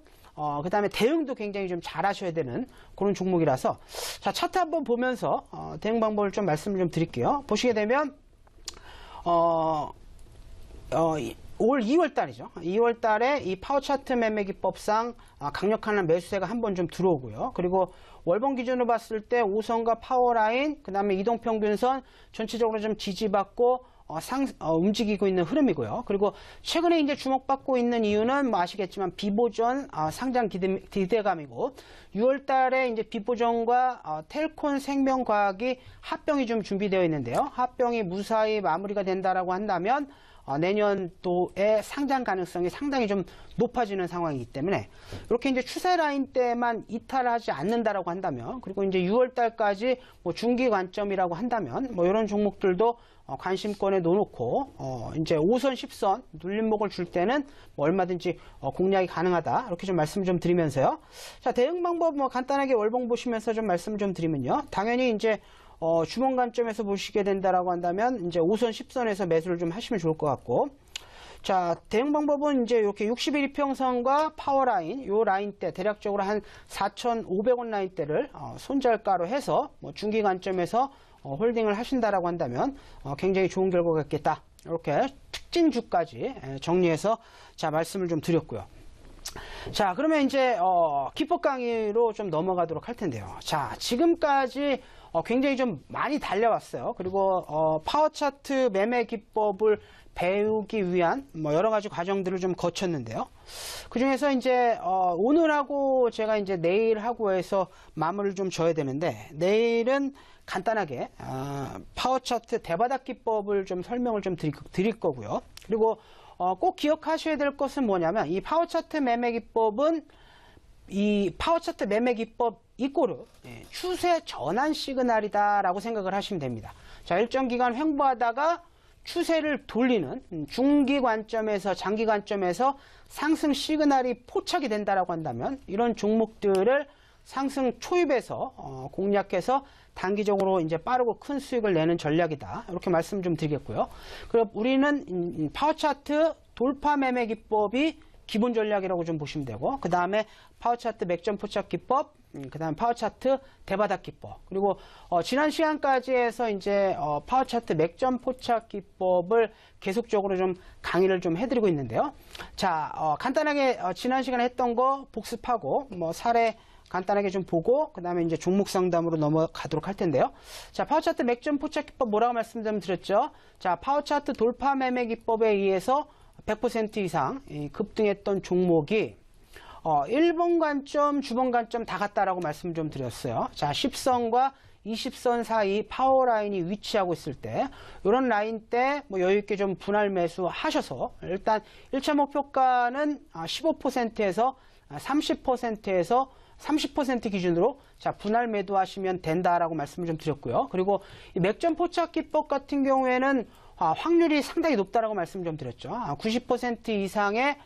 그 다음에 대응도 굉장히 좀 잘 하셔야 되는 그런 종목이라서, 자, 차트 한번 보면서 대응 방법을 좀 말씀을 좀 드릴게요. 보시게 되면 올 2월 달이죠. 2월 달에 이 파워 차트 매매 기법상 강력한 매수세가 한번 좀 들어오고요. 그리고 월봉 기준으로 봤을 때 5선과 파워 라인, 그 다음에 이동평균선 전체적으로 좀 지지받고 움직이고 있는 흐름이고요. 그리고 최근에 이제 주목받고 있는 이유는 뭐 아시겠지만 비보전 상장 기대감이고, 6월 달에 이제 비보전과 텔콘 생명과학이 합병이 좀 준비되어 있는데요. 합병이 무사히 마무리가 된다라고 한다면 내년도에 상장 가능성이 상당히 좀 높아지는 상황이기 때문에, 이렇게 이제 추세 라인 때만 이탈하지 않는다라고 한다면, 그리고 이제 6월 달까지 뭐 중기 관점이라고 한다면, 뭐 이런 종목들도 관심권에 놓고 이제 5선, 10선 눌림목을 줄 때는 뭐 얼마든지 공략이 가능하다. 이렇게 좀 말씀을 좀 드리면서요. 자, 대응 방법 뭐 간단하게 월봉 보시면서 좀 말씀을 좀 드리면요. 당연히 이제 주봉 관점에서 보시게 된다라고 한다면 이제 5선, 10선에서 매수를 좀 하시면 좋을 것 같고, 자, 대응 방법은 이제 이렇게 60일 이평선과 파워라인, 요 라인대 대략적으로 한 4,500원 라인대를 손절가로 해서 뭐 중기 관점에서 홀딩을 하신다라고 한다면 굉장히 좋은 결과가 있겠다. 이렇게 특징주까지 정리해서 자, 말씀을 좀 드렸고요. 자, 그러면 이제 기법 강의로 좀 넘어가도록 할 텐데요. 자, 지금까지 굉장히 좀 많이 달려왔어요. 그리고 파워 차트 매매 기법을 배우기 위한 뭐 여러 가지 과정들을 좀 거쳤는데요. 그 중에서 이제 오늘하고 제가 이제 내일하고 해서 마무리를 좀 져야 되는데, 내일은 간단하게 파워 차트 대바닥 기법을 좀 설명을 좀 드릴 거고요. 그리고 꼭 기억하셔야 될 것은 뭐냐면, 이 파워 차트 매매 기법은 이 파워 차트 매매 기법 이꼬르 추세 전환 시그널이다라고 생각을 하시면 됩니다. 자, 일정 기간 횡보하다가 추세를 돌리는 중기 관점에서 장기 관점에서 상승 시그널이 포착이 된다라고 한다면, 이런 종목들을 상승 초입에서 공략해서 단기적으로 이제 빠르고 큰 수익을 내는 전략이다. 이렇게 말씀 좀 드리겠고요. 그리고 우리는 파워 차트 돌파 매매 기법이 기본 전략이라고 좀 보시면 되고, 그 다음에 파워 차트 맥점 포착 기법, 그 다음에 파워 차트 대바닥 기법, 그리고 지난 시간까지 해서 이제 파워 차트 맥점 포착 기법을 계속적으로 좀 강의를 좀 해드리고 있는데요. 자, 간단하게 지난 시간에 했던 거 복습하고 뭐 사례 간단하게 좀 보고, 그 다음에 이제 종목 상담으로 넘어가도록 할 텐데요. 자, 파워 차트 맥점 포착 기법 뭐라고 말씀드렸죠? 자, 파워 차트 돌파 매매 기법에 의해서 100% 이상 급등했던 종목이 1번 관점, 주봉 관점 다 같다라고 말씀 좀 드렸어요. 자, 10선과 20선 사이 파워 라인이 위치하고 있을 때, 이런 라인 때 뭐 여유있게 좀 분할 매수 하셔서, 일단 1차 목표가는 15%에서 30%에서 30% 기준으로 자, 분할 매도하시면 된다라고 말씀을 좀 드렸고요. 그리고 이 맥점 포착 기법 같은 경우에는 확률이 상당히 높다라고 말씀 좀 드렸죠. 90% 이상의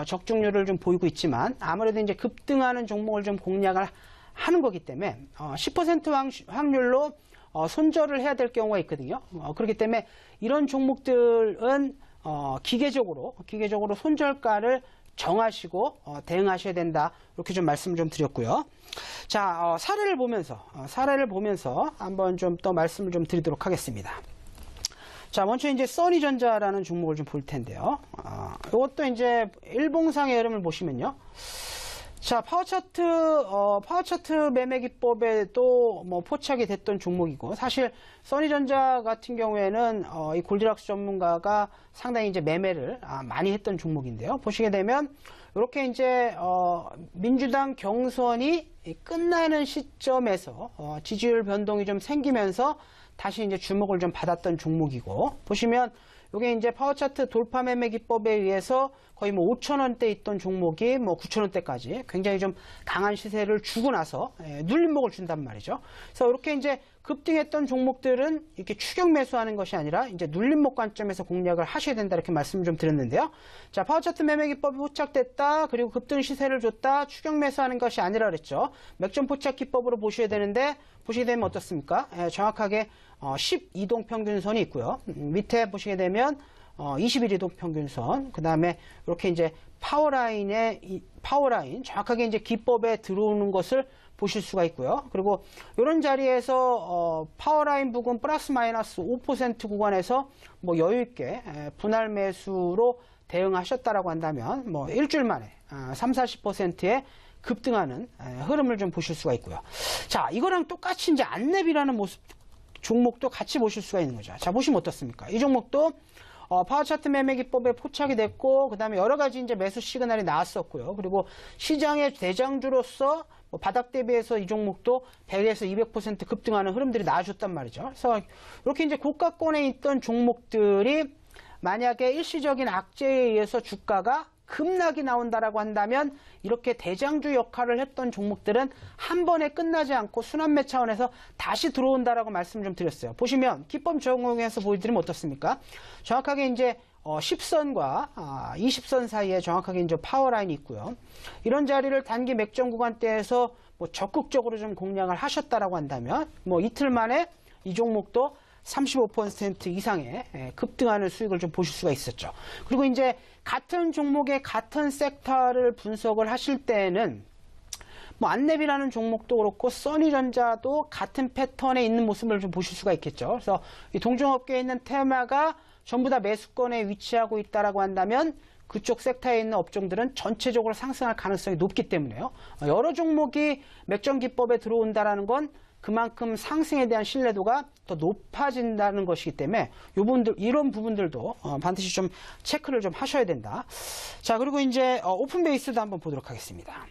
적중률을 좀 보이고 있지만, 아무래도 이제 급등하는 종목을 좀 공략을 하는 거기 때문에 10% 확률로 손절을 해야 될 경우가 있거든요. 그렇기 때문에 이런 종목들은 기계적으로 손절가를 정하시고 대응하셔야 된다. 이렇게 좀 말씀을 좀 드렸고요. 자, 사례를 보면서 한번 좀 더 말씀을 좀 드리도록 하겠습니다. 자, 먼저 이제 써니전자라는 종목을 좀 볼 텐데요. 이것도 이제 일봉상의 흐름을 보시면요. 자, 파워 차트 매매 기법에도 뭐 포착이 됐던 종목이고, 사실 써니전자 같은 경우에는 이 골디락스 전문가가 상당히 이제 매매를 많이 했던 종목인데요. 보시게 되면 이렇게 이제 민주당 경선이 끝나는 시점에서 지지율 변동이 좀 생기면서 다시 이제 주목을 좀 받았던 종목이고, 보시면 이게 이제 파워차트 돌파 매매 기법에 의해서 거의 뭐 5,000원대 있던 종목이 뭐 9,000원대까지 굉장히 좀 강한 시세를 주고 나서 눌림목을 준단 말이죠. 그래서 이렇게 이제 급등했던 종목들은 이렇게 추격 매수하는 것이 아니라 이제 눌림목 관점에서 공략을 하셔야 된다, 이렇게 말씀을 좀 드렸는데요. 자, 파워차트 매매 기법이 포착됐다, 그리고 급등 시세를 줬다, 추격 매수하는 것이 아니라 그랬죠. 맥점 포착 기법으로 보셔야 되는데, 보시게 되면 어떻습니까? 정확하게 12동 평균선이 있고요. 밑에 보시게 되면 21이동 평균선, 그 다음에 이렇게 이제 파워라인 정확하게 이제 기법에 들어오는 것을 보실 수가 있고요. 그리고 이런 자리에서 파워라인 부근 플러스 마이너스 5% 구간에서 뭐 여유 있게 분할 매수로 대응하셨다라고 한다면 뭐 일주일 만에 30-40%의 급등하는 흐름을 좀 보실 수가 있고요. 자, 이거랑 똑같이 이제 안랩이라는 모습 종목도 같이 보실 수가 있는 거죠. 자, 보시면 어떻습니까? 이 종목도 파워차트 매매 기법에 포착이 됐고, 그 다음에 여러 가지 이제 매수 시그널이 나왔었고요. 그리고 시장의 대장주로서 바닥 대비해서 이 종목도 100에서 200% 급등하는 흐름들이 나와줬단 말이죠. 그래서 이렇게 이제 고가권에 있던 종목들이 만약에 일시적인 악재에 의해서 주가가 급락이 나온다라고 한다면, 이렇게 대장주 역할을 했던 종목들은 한 번에 끝나지 않고 순환매 차원에서 다시 들어온다라고 말씀 좀 드렸어요. 보시면 기법 적용해서 보여드리면 어떻습니까? 정확하게 이제 10선과 20선 사이에 정확하게 이제 파워라인이 있고요. 이런 자리를 단기 맥점 구간대에서 뭐 적극적으로 좀 공략을 하셨다라고 한다면, 뭐 이틀 만에 이 종목도 35% 이상의 급등하는 수익을 좀 보실 수가 있었죠. 그리고 이제 같은 종목의 같은 섹터를 분석을 하실 때에는 뭐 안랩이라는 종목도 그렇고 써니전자도 같은 패턴에 있는 모습을 좀 보실 수가 있겠죠. 그래서 이 동종업계에 있는 테마가 전부 다 매수권에 위치하고 있다라고 한다면 그쪽 섹터에 있는 업종들은 전체적으로 상승할 가능성이 높기 때문에요. 여러 종목이 맥점 기법에 들어온다라는 건 그만큼 상승에 대한 신뢰도가 더 높아진다는 것이기 때문에 이런 부분들도 반드시 좀 체크를 좀 하셔야 된다. 자, 그리고 이제 오픈베이스도 한번 보도록 하겠습니다.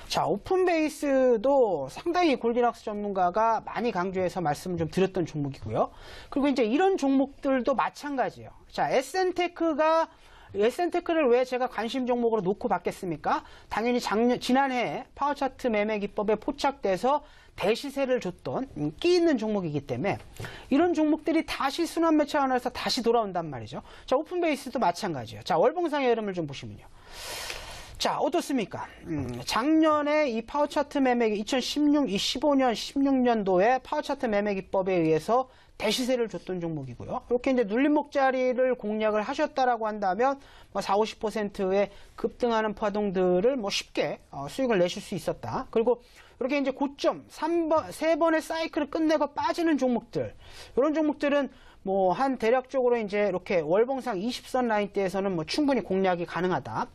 자, 오픈베이스도 상당히 골디락스 전문가가 많이 강조해서 말씀을 좀 드렸던 종목이고요. 그리고 이제 이런 종목들도 마찬가지예요. 자, 에센테크를 왜 제가 관심 종목으로 놓고 봤겠습니까? 당연히 지난해 파워차트 매매 기법에 포착돼서 대시세를 줬던 끼 있는 종목이기 때문에 이런 종목들이 다시 순환매 차원에서 다시 돌아온단 말이죠. 자, 오픈베이스도 마찬가지예요. 자, 월봉상의 흐름을 좀 보시면요. 자, 어떻습니까? 작년에 이 파워차트 매매, 15년, 16년도에 파워차트 매매 기법에 의해서 대시세를 줬던 종목이고요. 이렇게 이제 눌림목 자리를 공략을 하셨다라고 한다면, 뭐 40-50%의 급등하는 파동들을 뭐 쉽게 수익을 내실 수 있었다. 그리고 이렇게 이제 고점, 3번의 사이클을 끝내고 빠지는 종목들, 이런 종목들은 뭐 한 대략적으로 이제 이렇게 월봉상 20선 라인대에서는 뭐 충분히 공략이 가능하다.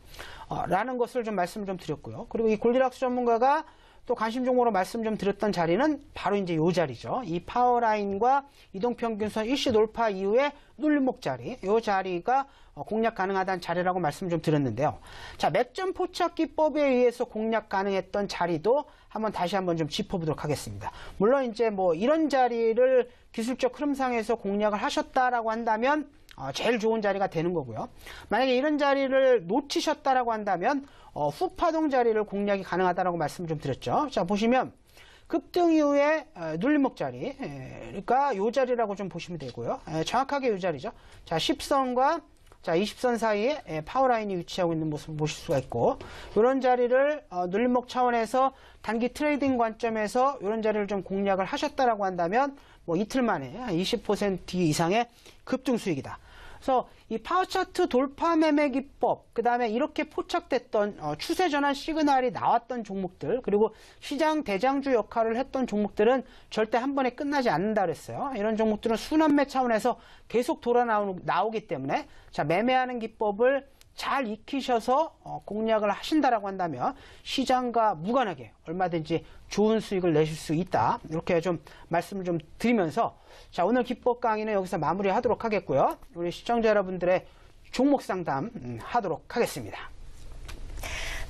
라는 것을 좀 말씀을 좀 드렸고요. 그리고 이 골디락스 전문가가 또 관심 종목으로 말씀 좀 드렸던 자리는 바로 이제 이 자리죠. 이 파워라인과 이동평균선 일시 돌파 이후에 눌림목 자리, 이 자리가 공략 가능하다는 자리라고 말씀 좀 드렸는데요. 자, 맥점 포착 기법에 의해서 공략 가능했던 자리도 다시 한번 좀 짚어보도록 하겠습니다. 물론 이제 뭐 이런 자리를 기술적 흐름상에서 공략을 하셨다라고 한다면 제일 좋은 자리가 되는 거고요. 만약에 이런 자리를 놓치셨다라고 한다면 후파동 자리를 공략이 가능하다라고 말씀 좀 드렸죠. 자, 보시면 급등 이후에 눌림목 자리, 그러니까 이 자리라고 좀 보시면 되고요. 정확하게 이 자리죠. 자, 10선과 자, 20선 사이에 파워라인이 위치하고 있는 모습을 보실 수가 있고, 이런 자리를 눌림목 차원에서 단기 트레이딩 관점에서 이런 자리를 좀 공략을 하셨다라고 한다면 뭐 이틀 만에 20% 이상의 급등 수익이다. 그래서 이 파워차트 돌파 매매 기법, 그 다음에 이렇게 포착됐던 추세 전환 시그널이 나왔던 종목들, 그리고 시장 대장주 역할을 했던 종목들은 절대 한 번에 끝나지 않는다 그랬어요. 이런 종목들은 순환매 차원에서 계속 나오기 때문에, 자, 매매하는 기법을 잘 익히셔서 공략을 하신다라고 한다면 시장과 무관하게 얼마든지 좋은 수익을 내실 수 있다. 이렇게 좀 말씀을 좀 드리면서, 자, 오늘 기법 강의는 여기서 마무리하도록 하겠고요. 우리 시청자 여러분들의 종목 상담 하도록 하겠습니다.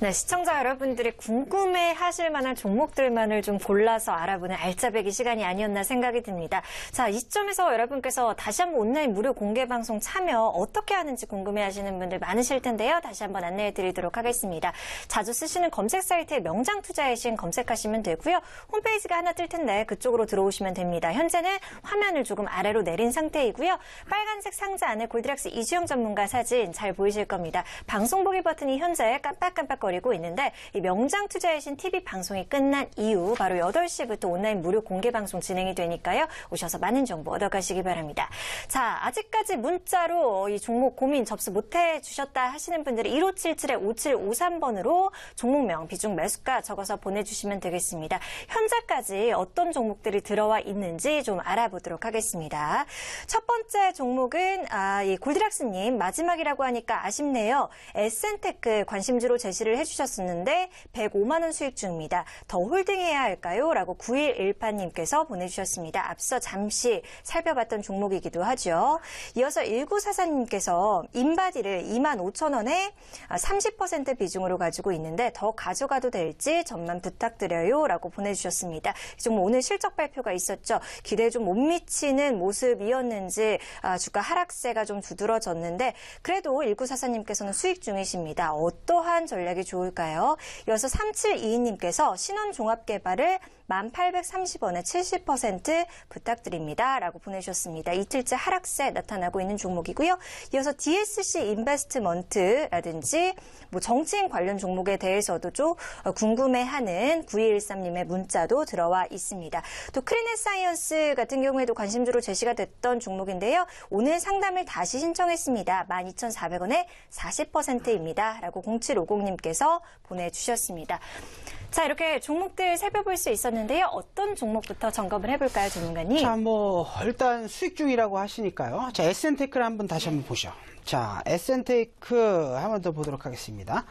네, 시청자 여러분들이 궁금해하실 만한 종목들만을 좀 골라서 알아보는 알짜배기 시간이 아니었나 생각이 듭니다. 자, 이 시점에서 여러분께서 다시 한번 온라인 무료 공개 방송 참여 어떻게 하는지 궁금해하시는 분들 많으실 텐데요. 다시 한번 안내해 드리도록 하겠습니다. 자주 쓰시는 검색 사이트에 명장투자의 신 검색하시면 되고요. 홈페이지가 하나 뜰 텐데 그쪽으로 들어오시면 됩니다. 현재는 화면을 조금 아래로 내린 상태이고요. 빨간색 상자 안에 골드락스 이주영 전문가 사진 잘 보이실 겁니다. 방송 보기 버튼이 현재 깜빡깜빡거리고 있는데 이 명장투자의 신 TV 방송이 끝난 이후 바로 8시부터 온라인 무료 공개 방송 진행이 되니까요. 오셔서 많은 정보 얻어가시기 바랍니다. 자, 아직까지 문자로 이 종목 고민 접수 못해 주셨다 하시는 분들은 1577-5753번으로 종목명, 비중, 매수가 적어서 보내주시면 되겠습니다. 현재까지 어떤 종목들이 들어와 있는지 좀 알아보도록 하겠습니다. 첫 번째 종목은 이 골드락스님 마지막이라고 하니까 아쉽네요. SN테크 관심주로 제시를 해주셨었는데 105만 원 수익 중입니다. 더 홀딩해야 할까요? 라고 9118님께서 보내주셨습니다. 앞서 잠시 살펴봤던 종목이기도 하죠. 이어서 1944님께서 인바디를 25,000원에 30% 비중으로 가지고 있는데 더 가져가도 될지 전만 부탁드려요. 라고 보내주셨습니다. 이 종목 오늘 실적 발표가 있었죠. 기대에 좀 못 미치는 모습이었는지 주가 하락세가 좀 두드러졌는데 그래도 1944님께서는 수익 중이십니다. 어떠한 전략이 좋을까요? 이어서 3722님께서 신원종합개발을 1,830원에 70% 부탁드립니다. 라고 보내주셨습니다. 이틀째 하락세 나타나고 있는 종목이고요. 이어서 DSC 인베스트먼트라든지 정치인 관련 종목에 대해서도 좀 궁금해하는 9213님의 문자도 들어와 있습니다. 또 크리넷사이언스 같은 경우에도 관심주로 제시가 됐던 종목인데요. 오늘 상담을 다시 신청했습니다. 12,400원에 40%입니다. 라고 0750님께서 보내주셨습니다. 자, 이렇게 종목들 살펴볼 수 있었는데요. 어떤 종목부터 점검을 해볼까요, 전문가님? 자, 일단 수익 중이라고 하시니까요. 자, SN테크를 다시 한번 보죠. 자, SN테크 한번 더 보도록 하겠습니다.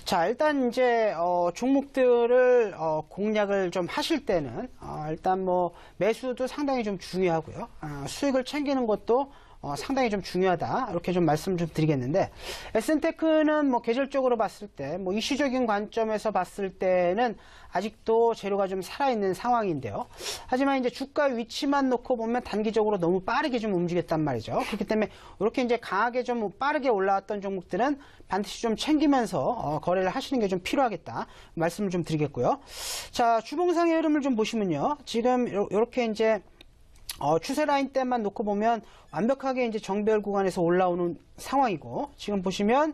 자, 일단 이제, 종목들을, 공략을 좀 하실 때는, 일단 매수도 상당히 좀 중요하고요. 수익을 챙기는 것도 상당히 좀 중요하다. 이렇게 좀 말씀 좀 드리겠는데, SN테크는 계절적으로 봤을 때, 이슈적인 관점에서 봤을 때는 아직도 재료가 좀 살아있는 상황인데요. 하지만 이제 주가 위치만 놓고 보면 단기적으로 너무 빠르게 좀 움직였단 말이죠. 그렇기 때문에 이렇게 이제 강하게 좀 빠르게 올라왔던 종목들은 반드시 좀 챙기면서 거래를 하시는 게 좀 필요하겠다. 말씀을 좀 드리겠고요. 자, 주봉상의 흐름을 좀 보시면요. 지금 이렇게 이제 추세 라인 때만 놓고 보면 완벽하게 이제 정배열 구간에서 올라오는 상황이고, 지금 보시면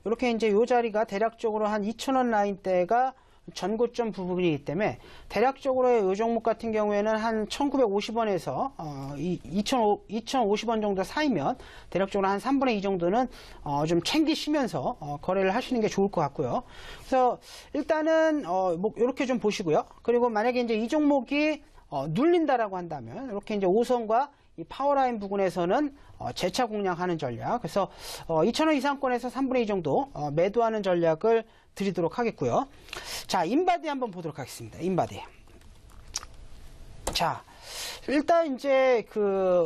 이렇게 이제 이 자리가 대략적으로 한 2,000원 라인대가 전고점 부분이기 때문에 대략적으로 이 종목 같은 경우에는 한 1,950원에서 2,050원 정도 사이면 대략적으로 한 3분의 2 정도는 좀 챙기시면서 거래를 하시는 게 좋을 것 같고요. 그래서 일단은 이렇게 좀 보시고요. 그리고 만약에 이제 이 종목이 눌린다라고 한다면 이렇게 이제 5선과 이 파워라인 부분에서는 재차 공략하는 전략. 그래서 2,000원 이상권에서 3분의 2 정도 매도하는 전략을 드리도록 하겠고요. 자, 인바디 한번 보도록 하겠습니다. 인바디. 자, 일단 이제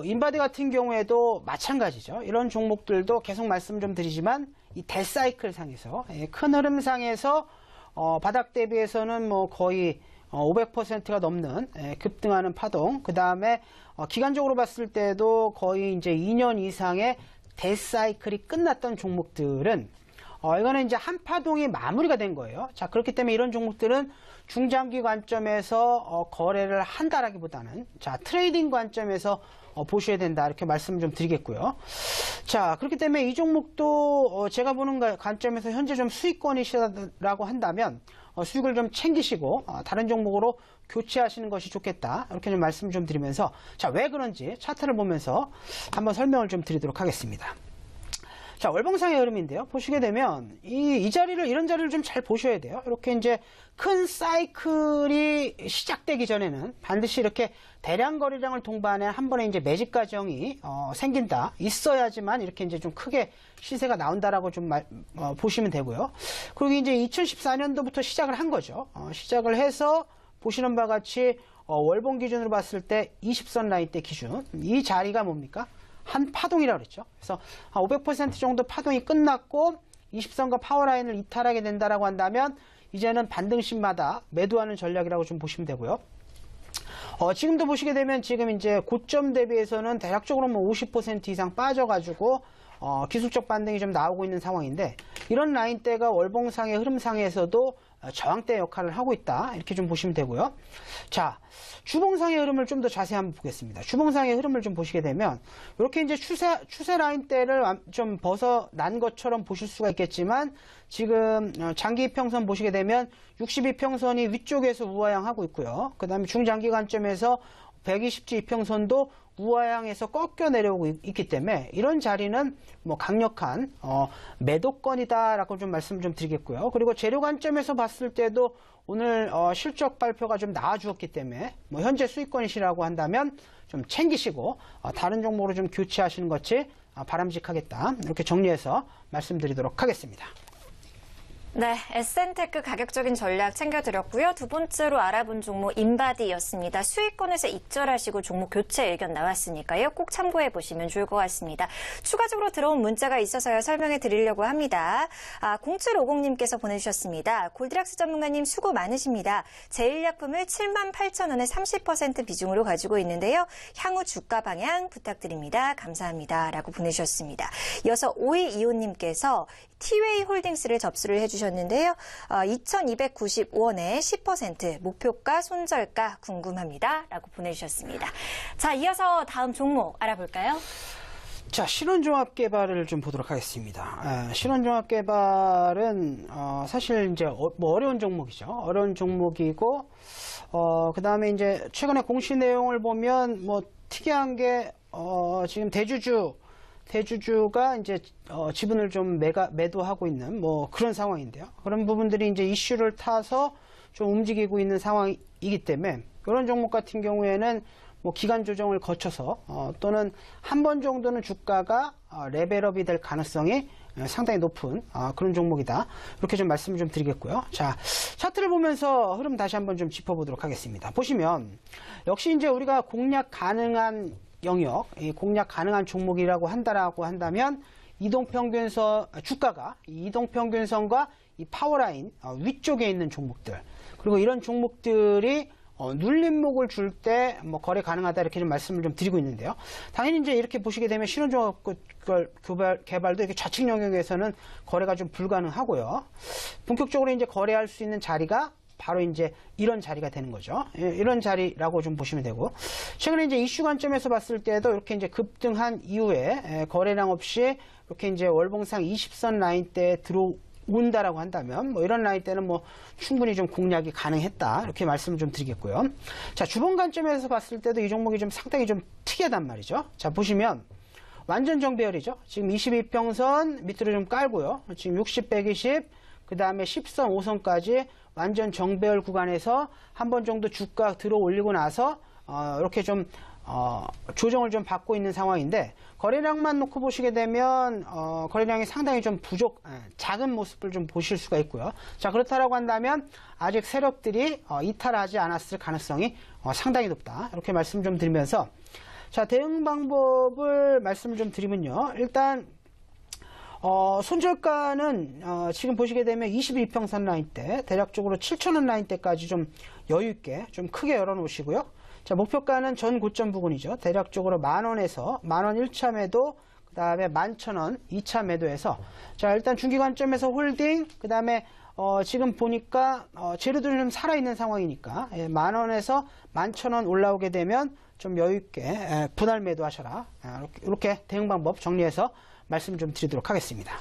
인바디 같은 경우에도 마찬가지죠. 이런 종목들도 계속 말씀 좀 드리지만 이 대사이클 상에서 큰 흐름 상에서 바닥 대비해서는 거의 500%가 넘는 급등하는 파동, 그 다음에 기간적으로 봤을 때도 거의 이제 2년 이상의 대사이클이 끝났던 종목들은 이거는 이제 한 파동이 마무리가 된 거예요. 자, 그렇기 때문에 이런 종목들은 중장기 관점에서 거래를 한다라기보다는 트레이딩 관점에서 보셔야 된다, 이렇게 말씀을 좀 드리겠고요. 자, 그렇기 때문에 이 종목도 제가 보는 관점에서 현재 좀 수익권이시라고 한다면 수익을 좀 챙기시고 다른 종목으로 교체하시는 것이 좋겠다, 이렇게 좀 말씀 좀 드리면서, 자, 왜 그런지 차트를 보면서 한번 설명을 좀 드리도록 하겠습니다. 자, 월봉상의 흐름인데요. 보시게 되면 이런 자리를 좀 잘 보셔야 돼요. 이렇게 이제 큰 사이클이 시작되기 전에는 반드시 이렇게 대량 거래량을 동반한 한 번에 이제 매집 과정이 생긴다, 있어야지만 이렇게 이제 좀 크게 시세가 나온다라고 좀 보시면 되고요. 그리고 이제 2014년도부터 시작을 한 거죠. 시작을 해서 보시는 바와 같이 월봉 기준으로 봤을 때 20선 라인대 기준, 이 자리가 뭡니까? 한 파동이라고 그랬죠. 그래서 한 500% 정도 파동이 끝났고 20선과 파워라인을 이탈하게 된다라고 한다면 이제는 반등신마다 매도하는 전략이라고 좀 보시면 되고요. 지금도 보시게 되면 지금 이제 고점 대비해서는 대략적으로 뭐 50% 이상 빠져가지고 기술적 반등이 좀 나오고 있는 상황인데 이런 라인대가 월봉상의 흐름상에서도 저항대 역할을 하고 있다. 이렇게 좀 보시면 되고요. 자, 주봉상의 흐름을 좀 더 자세히 한번 보겠습니다. 주봉상의 흐름을 좀 보시게 되면 이렇게 이제 추세 라인대를 좀 벗어난 것처럼 보실 수가 있겠지만 지금 장기 이평선 보시게 되면 62평선이 위쪽에서 우하향하고 있고요. 그 다음에 중장기 관점에서 120주 이평선도 우하향에서 꺾여 내려오고 있기 때문에 이런 자리는 뭐 강력한 매도권이다라고 좀 말씀 좀 드리겠고요. 그리고 재료 관점에서 봤을 때도 오늘 실적 발표가 좀 나아주었기 때문에 뭐 현재 수익권이시라고 한다면 좀 챙기시고 다른 종목으로 좀 교체하시는 것이 바람직하겠다. 이렇게 정리해서 말씀드리도록 하겠습니다. 네, SN테크 가격적인 전략 챙겨드렸고요. 두 번째로 알아본 종목 인바디였습니다. 수익권에서 익절하시고 종목 교체 의견 나왔으니까요. 꼭 참고해 보시면 좋을 것 같습니다. 추가적으로 들어온 문자가 있어서요. 설명해 드리려고 합니다. 0750님께서 보내주셨습니다. 골드락스 전문가님 수고 많으십니다. 제일약품을 78,000원에 30% 비중으로 가지고 있는데요. 향후 주가 방향 부탁드립니다. 감사합니다. 라고 보내주셨습니다. 이어서 5225님께서 티웨이 홀딩스를 접수를 해주셨는데요. 2,295원에 10% 목표가 손절가 궁금합니다. 라고 보내주셨습니다. 자, 이어서 다음 종목 알아볼까요? 자, 신원종합개발을 좀 보도록 하겠습니다. 신원종합개발은 사실 이제 뭐 어려운 종목이죠. 어려운 종목이고 그 다음에 이제 최근에 공시 내용을 보면 뭐 특이한 게 지금 대주주가 이제 지분을 좀 매도하고 있는 뭐 그런 상황인데요. 그런 부분들이 이제 이슈를 타서 좀 움직이고 있는 상황이기 때문에 이런 종목 같은 경우에는 뭐 기간 조정을 거쳐서 또는 한 번 정도는 주가가 레벨업이 될 가능성이 상당히 높은 그런 종목이다. 이렇게 좀 말씀을 좀 드리겠고요. 자, 차트를 보면서 흐름 다시 한번 좀 짚어보도록 하겠습니다. 보시면 역시 이제 우리가 공략 가능한 영역, 공략 가능한 종목이라고 한다면 주가가 이동평균선과 이 파워라인 위쪽에 있는 종목들, 그리고 이런 종목들이 눌림목을 줄 때 뭐 거래 가능하다 이렇게 좀 말씀을 좀 드리고 있는데요. 당연히 이제 이렇게 보시게 되면 신원종합 개발도 이렇게 좌측 영역에서는 거래가 좀 불가능하고요. 본격적으로 이제 거래할 수 있는 자리가 바로 이제 이런 자리가 되는 거죠. 이런 자리라고 좀 보시면 되고, 최근에 이제 이슈 관점에서 봤을 때도 이렇게 이제 급등한 이후에 거래량 없이 이렇게 이제 월봉상 20선 라인대에 들어온다라고 한다면 뭐 이런 라인대는 뭐 충분히 좀 공략이 가능했다. 이렇게 말씀을 좀 드리겠고요. 자, 주봉 관점에서 봤을 때도 이 종목이 좀 상당히 좀 특이하단 말이죠. 자, 보시면 완전 정배열이죠. 지금 22평선 밑으로 좀 깔고요. 지금 60, 120, 그 다음에 10선, 5선까지 완전 정배열 구간에서 한 번 정도 주가 들어 올리고 나서 이렇게 좀 조정을 좀 받고 있는 상황인데, 거래량만 놓고 보시게 되면 거래량이 상당히 좀 작은 모습을 좀 보실 수가 있고요. 자, 그렇다라고 한다면 아직 세력들이 이탈하지 않았을 가능성이 상당히 높다. 이렇게 말씀 좀 드리면서, 자, 대응 방법을 말씀을 좀 드리면요. 일단 손절가는 지금 보시게 되면 22평선 라인대, 대략적으로 7,000원 라인대까지 좀 여유있게 좀 크게 열어놓으시고요. 자, 목표가는 전 고점 부근이죠. 대략적으로 만원에서 만원 1차 매도, 그 다음에 11,000원 2차 매도해서, 자, 일단 중기 관점에서 홀딩, 그 다음에 지금 보니까 재료들이 좀 살아있는 상황이니까 만원에서 11,000원 올라오게 되면 좀 여유있게 분할 매도하셔라. 이렇게 대응 방법 정리해서 말씀 좀 드리도록 하겠습니다.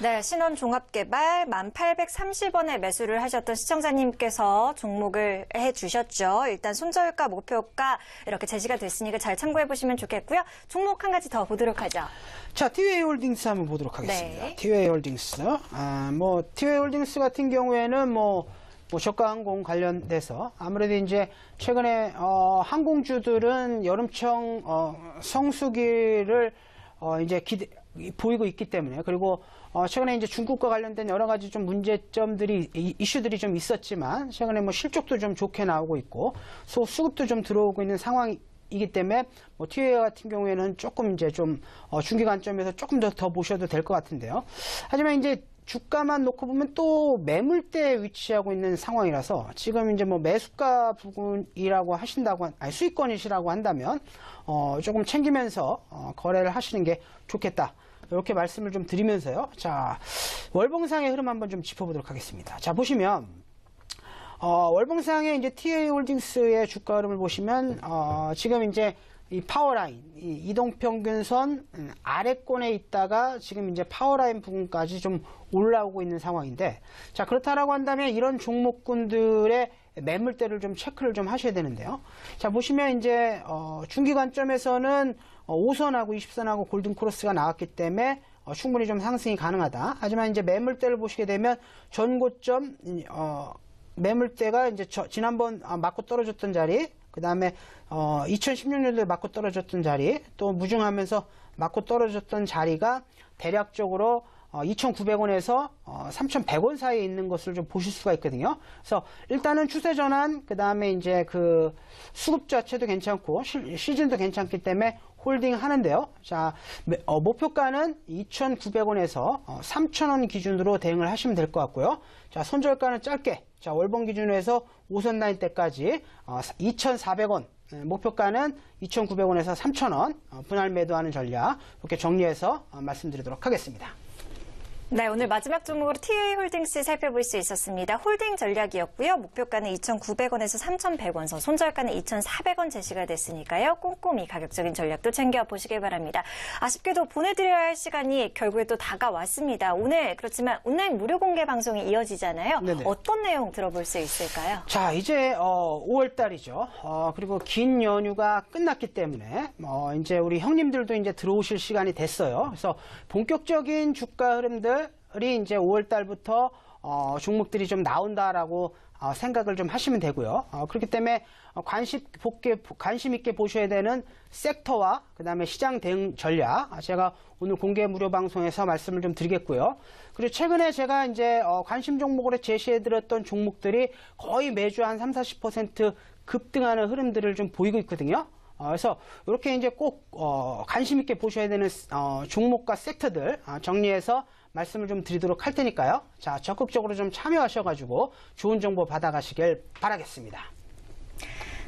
네, 신원종합개발 1,830원에 매수를 하셨던 시청자님께서 종목을 해주셨죠. 일단 손절가, 목표가 이렇게 제시가 됐으니까 잘 참고해 보시면 좋겠고요. 종목 한 가지 더 보도록 하죠. 자, 티웨이 홀딩스 한번 보도록 하겠습니다. 네. 티웨이 홀딩스. 티웨이 홀딩스 같은 경우에는 저가 항공 관련돼서 아무래도 이제 최근에 항공주들은 여름청 성수기를 이제 보이고 있기 때문에, 그리고 최근에 이제 중국과 관련된 여러 가지 좀 문제점들이, 이슈들이 좀 있었지만 최근에 뭐 실적도 좀 좋게 나오고 있고 수급도 좀 들어오고 있는 상황이 이기 때문에 뭐 TUA 같은 경우에는 조금 이제 좀 중기 관점에서 조금 더 보셔도 될 것 같은데요. 하지만 이제 주가만 놓고 보면 또 매물대에 위치하고 있는 상황이라서 지금 이제 뭐 매수가 부분이라고 하신다고, 아니 수익권이시라고 한다면 조금 챙기면서 거래를 하시는 게 좋겠다. 이렇게 말씀을 좀 드리면서요. 자, 월봉상의 흐름 한번 좀 짚어보도록 하겠습니다. 자, 보시면 월봉상의 이제 TA 홀딩스의 주가 흐름을 보시면 지금 이제 이 파워라인, 이 이동평균선 아래권에 있다가 지금 이제 파워라인 부분까지 좀 올라오고 있는 상황인데, 자, 그렇다라고 한다면 이런 종목군들의 매물대를 좀 체크를 좀 하셔야 되는데요. 자, 보시면 이제 중기 관점에서는 5선하고 20선하고 골든 크로스가 나왔기 때문에 충분히 좀 상승이 가능하다. 하지만 이제 매물대를 보시게 되면 전고점 매물대가 이제 지난번 맞고 떨어졌던 자리, 그 다음에 2016년도에 맞고 떨어졌던 자리, 또 무증하면서 맞고 떨어졌던 자리가 대략적으로 2,900원에서 3,100원 사이에 있는 것을 좀 보실 수가 있거든요. 그래서 일단은 추세 전환, 그 다음에 이제 그 수급 자체도 괜찮고 시즌도 괜찮기 때문에 홀딩 하는데요. 자, 목표가는 2,900원에서 3,000원 기준으로 대응을 하시면 될 것 같고요. 자, 손절가는 짧게, 자, 월봉 기준으로 해서 5선 라인 때까지 2,400원, 목표가는 2,900원에서 3,000원 분할 매도하는 전략, 이렇게 정리해서 말씀드리도록 하겠습니다. 네, 오늘 마지막 종목으로 TA 홀딩스 살펴볼 수 있었습니다. 홀딩 전략이었고요. 목표가는 2,900원에서 3,100원 선, 손절가는 2,400원 제시가 됐으니까요. 꼼꼼히 가격적인 전략도 챙겨보시길 바랍니다. 아쉽게도 보내드려야 할 시간이 결국에 또 다가왔습니다. 오늘 그렇지만 온라인 무료 공개 방송이 이어지잖아요. 네네. 어떤 내용 들어볼 수 있을까요? 자, 이제 5월달이죠. 그리고 긴 연휴가 끝났기 때문에 이제 우리 형님들도 이제 들어오실 시간이 됐어요. 그래서 본격적인 주가 흐름들 이 이제 5월 달부터 종목들이 좀 나온다라고 생각을 좀 하시면 되고요. 그렇기 때문에 관심 있게 보셔야 되는 섹터와 그다음에 시장 대응 전략, 제가 오늘 공개 무료 방송에서 말씀을 좀 드리겠고요. 그리고 최근에 제가 이제 관심 종목으로 제시해드렸던 종목들이 거의 매주 한 30-40% 급등하는 흐름들을 좀 보이고 있거든요. 그래서 이렇게 이제 꼭 관심 있게 보셔야 되는 종목과 섹터들 정리해서 말씀을 좀 드리도록 할 테니까요. 자, 적극적으로 좀 참여하셔가지고 좋은 정보 받아가시길 바라겠습니다.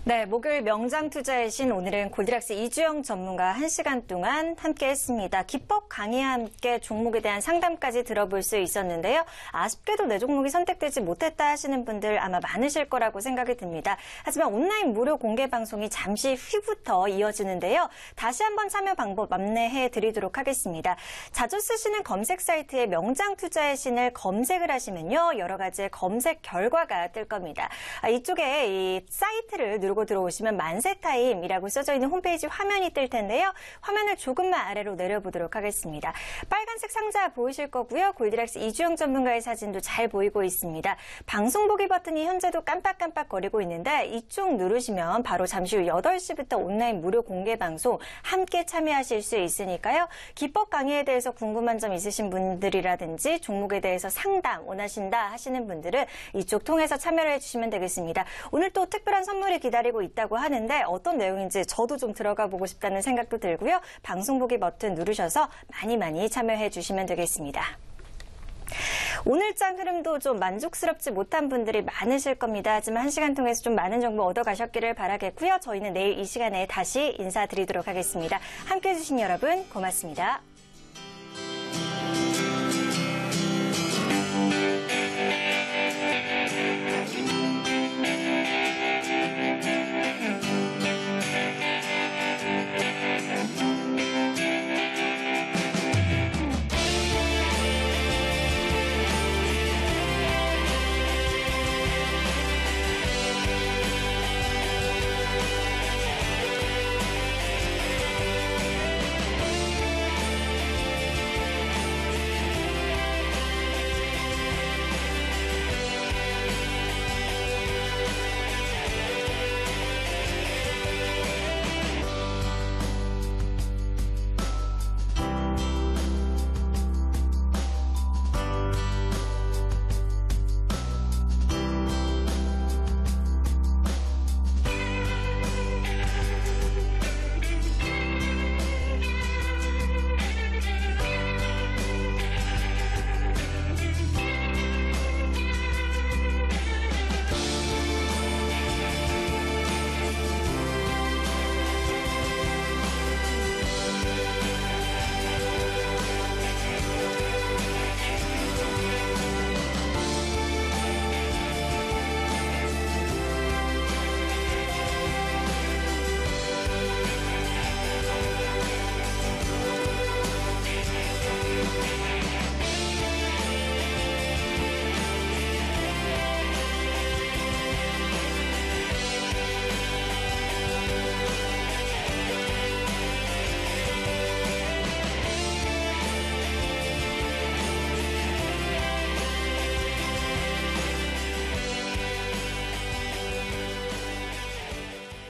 네, 목요일 명장 투자의 신, 오늘은 골드락스 이주영 전문가 1시간 동안 함께 했습니다. 기법 강의와 함께 종목에 대한 상담까지 들어볼 수 있었는데요. 아쉽게도 내 종목이 선택되지 못했다 하시는 분들 아마 많으실 거라고 생각이 듭니다. 하지만 온라인 무료 공개 방송이 잠시 후부터 이어지는데요. 다시 한번 참여 방법 안내해 드리도록 하겠습니다. 자주 쓰시는 검색 사이트에 명장 투자의 신을 검색을 하시면요, 여러 가지의 검색 결과가 뜰 겁니다. 이쪽에 이 사이트를 누르고 들어오시면 만세타임이라고 써져 있는 홈페이지 화면이 뜰 텐데요. 화면을 조금만 아래로 내려보도록 하겠습니다. 빨간색 상자 보이실 거고요. 골드락스 이주영 전문가의 사진도 잘 보이고 있습니다. 방송 보기 버튼이 현재도 깜빡깜빡거리고 있는데 이쪽 누르시면 바로 잠시 후 8시부터 온라인 무료 공개 방송 함께 참여하실 수 있으니까요. 기법 강의에 대해서 궁금한 점 있으신 분들이라든지 종목에 대해서 상담 원하신다 하시는 분들은 이쪽 통해서 참여를 해주시면 되겠습니다. 오늘 또 특별한 선물이 기다리고 있다고 하는데 어떤 내용인지 저도 좀 들어가 보고 싶다는 생각도 들고요. 방송 보기 버튼 누르셔서 많이 참여해 주시면 되겠습니다. 오늘장 흐름도 좀 만족스럽지 못한 분들이 많으실 겁니다. 하지만 1시간 통해서 좀 많은 정보 얻어가셨기를 바라겠고요. 저희는 내일 이 시간에 다시 인사드리도록 하겠습니다. 함께해 주신 여러분 고맙습니다.